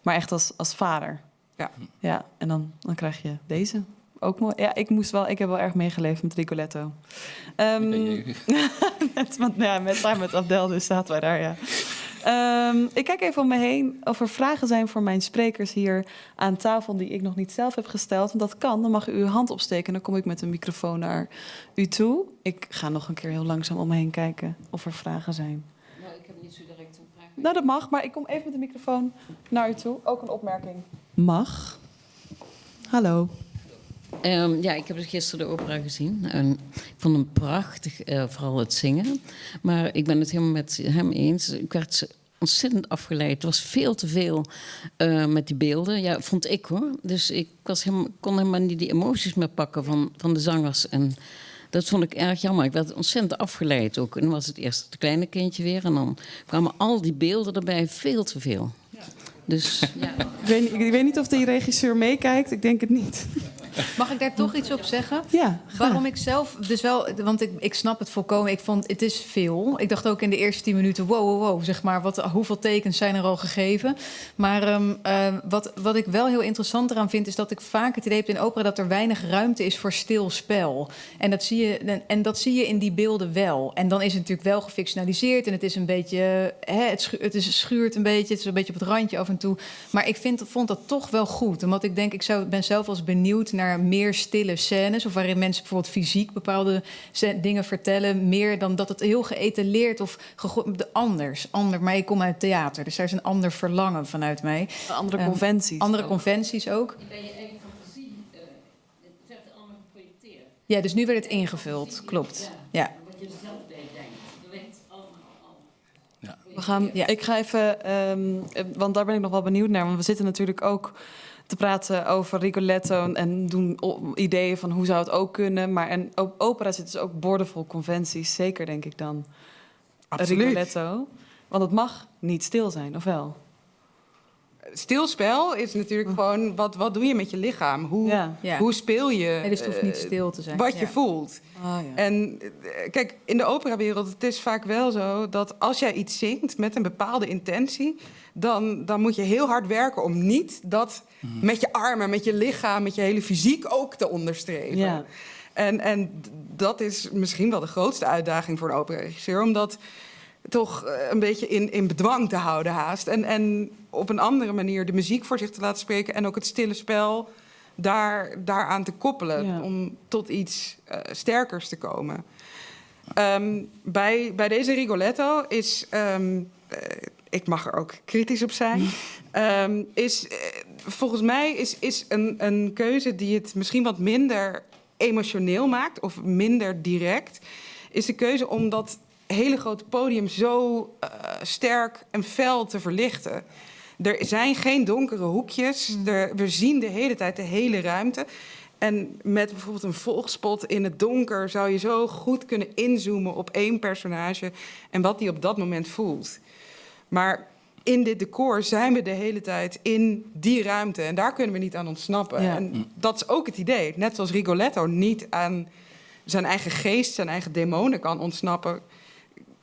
maar echt als vader. Ja, en dan krijg je deze. Ook mooi. Ja, ik heb wel erg meegeleefd met Rigoletto. Met Abdel, dus zaten wij daar, ja. Ik kijk even om me heen of er vragen zijn voor mijn sprekers hier aan tafel die ik nog niet zelf heb gesteld. Want dat kan, dan mag u uw hand opsteken en dan kom ik met een microfoon naar u toe. Ik ga nog een keer heel langzaam om me heen kijken of er vragen zijn. Nou, ik heb niet zo direct een vraag. Nou, dat mag, maar ik kom even met de microfoon naar u toe. Ook een opmerking. Mag. Hallo. Ik heb gisteren de opera gezien. En ik vond hem prachtig, vooral het zingen. Maar ik ben het helemaal met hem eens. Ik werd ontzettend afgeleid. Het was veel te veel met die beelden. Ja, vond ik hoor. Dus ik kon helemaal niet die emoties meer pakken van de zangers. En dat vond ik erg jammer. Ik werd ontzettend afgeleid ook. En dan was het eerst het kleine kindje weer. En dan kwamen al die beelden erbij. Veel te veel. Dus, ja. Ik weet niet of die regisseur meekijkt. Ik denk het niet. Mag ik daar toch iets op zeggen? Ja. Waarom ik zelf dus wel, want ik snap het volkomen. Ik vond het is veel. Ik dacht ook in de eerste 10 minuten, wow, zeg maar, hoeveel tekens zijn er al gegeven? Maar wat ik wel heel interessant eraan vind, is dat ik vaak het idee heb in opera dat er weinig ruimte is voor stil spel. En dat zie je in die beelden wel. En dan is het natuurlijk wel gefictionaliseerd en het is een beetje, het schuurt een beetje, het is een beetje op het randje af en toe. Maar ik vond dat toch wel goed, omdat ik denk, ben zelf wel eens benieuwd naar meer stille scènes, of waarin mensen bijvoorbeeld fysiek bepaalde dingen vertellen, meer dan dat het heel geëtaleerd of anders. Maar ik kom uit theater, dus daar is een ander verlangen vanuit mij. Andere conventies. Andere conventies ook. Je bent je eigen fantasie, het werd allemaal geprojecteerd. Ja, dus nu werd het ingevuld, klopt. Ja. Wat je zelf bij denkt, dat werkt allemaal al. We gaan, ik ga even, want daar ben ik nog wel benieuwd naar, want we zitten natuurlijk ook te praten over Rigoletto en doen ideeën van hoe zou het ook kunnen. Maar en opera zit dus ook boordevol conventies, zeker denk ik dan. Absoluut. Rigoletto. Want het mag niet stil zijn, of wel? Stilspel is natuurlijk gewoon, wat doe je met je lichaam? Hoe speel je? Nee, dus het hoeft niet stil te zijn. Wat je voelt. En kijk, in de operawereld, het is vaak wel zo dat als jij iets zingt met een bepaalde intentie, dan moet je heel hard werken om niet dat met je armen, met je lichaam, met je hele fysiek ook te onderstrepen. Ja. En dat is misschien wel de grootste uitdaging voor een operaregisseur, om dat toch een beetje in bedwang te houden haast. En op een andere manier de muziek voor zich te laten spreken en ook het stille spel daaraan te koppelen. Ja. Om tot iets sterkers te komen. Bij deze Rigoletto is... ik mag er ook kritisch op zijn. Volgens mij is een keuze die het misschien wat minder emotioneel maakt... of minder direct... is de keuze om dat hele grote podium zo sterk en fel te verlichten. Er zijn geen donkere hoekjes. We zien de hele tijd de hele ruimte. En met bijvoorbeeld een volgspot in het donker... zou je zo goed kunnen inzoomen op één personage... en wat hij op dat moment voelt. Maar in dit decor zijn we de hele tijd in die ruimte. En daar kunnen we niet aan ontsnappen. Ja. En dat is ook het idee. Net zoals Rigoletto niet aan zijn eigen geest, zijn eigen demonen kan ontsnappen...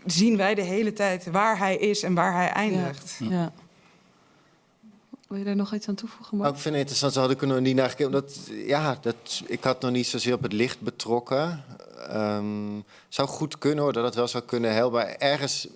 zien wij de hele tijd waar hij is en waar hij eindigt. Ja. Wil je er nog iets aan toevoegen, Mark? Ik vind het interessant, ze hadden kunnen niet naar gekeken. Ik had nog niet zozeer op het licht betrokken. Zou goed kunnen hoor, dat het wel zou kunnen helpen. Maar ergens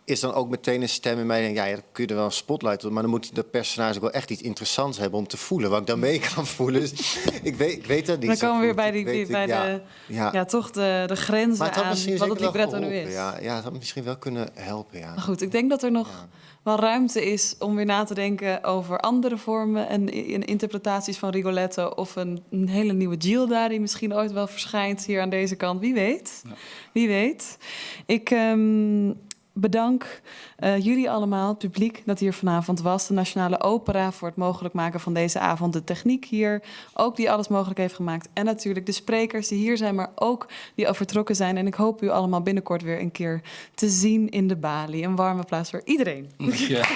is dan ook meteen een stem in mij. Denk, dan kun je er wel een spotlight op, maar dan moet de personage ook wel echt iets interessants hebben om te voelen, wat ik dan mee kan voelen. Dus ik weet dat niet. Dan zo komen we goed. weer bij toch de grenzen Maar het had aan misschien wat het zeker wel libretto nu is. geholpen, ja, het had misschien wel kunnen helpen. Ja. Maar goed, ik denk dat er nog wel ruimte is om weer na te denken over andere vormen en interpretaties van Rigoletto. Of een hele nieuwe Gilda die misschien ooit wel verschijnt hier aan deze kant. Wie weet? Ja. Wie weet? Ik bedank jullie allemaal, het publiek dat hier vanavond was. De Nationale Opera voor het mogelijk maken van deze avond. De techniek hier, ook die alles mogelijk heeft gemaakt. En natuurlijk de sprekers die hier zijn, maar ook die al vertrokken zijn. En ik hoop u allemaal binnenkort weer een keer te zien in de Bali. Een warm applaus voor iedereen. Ja.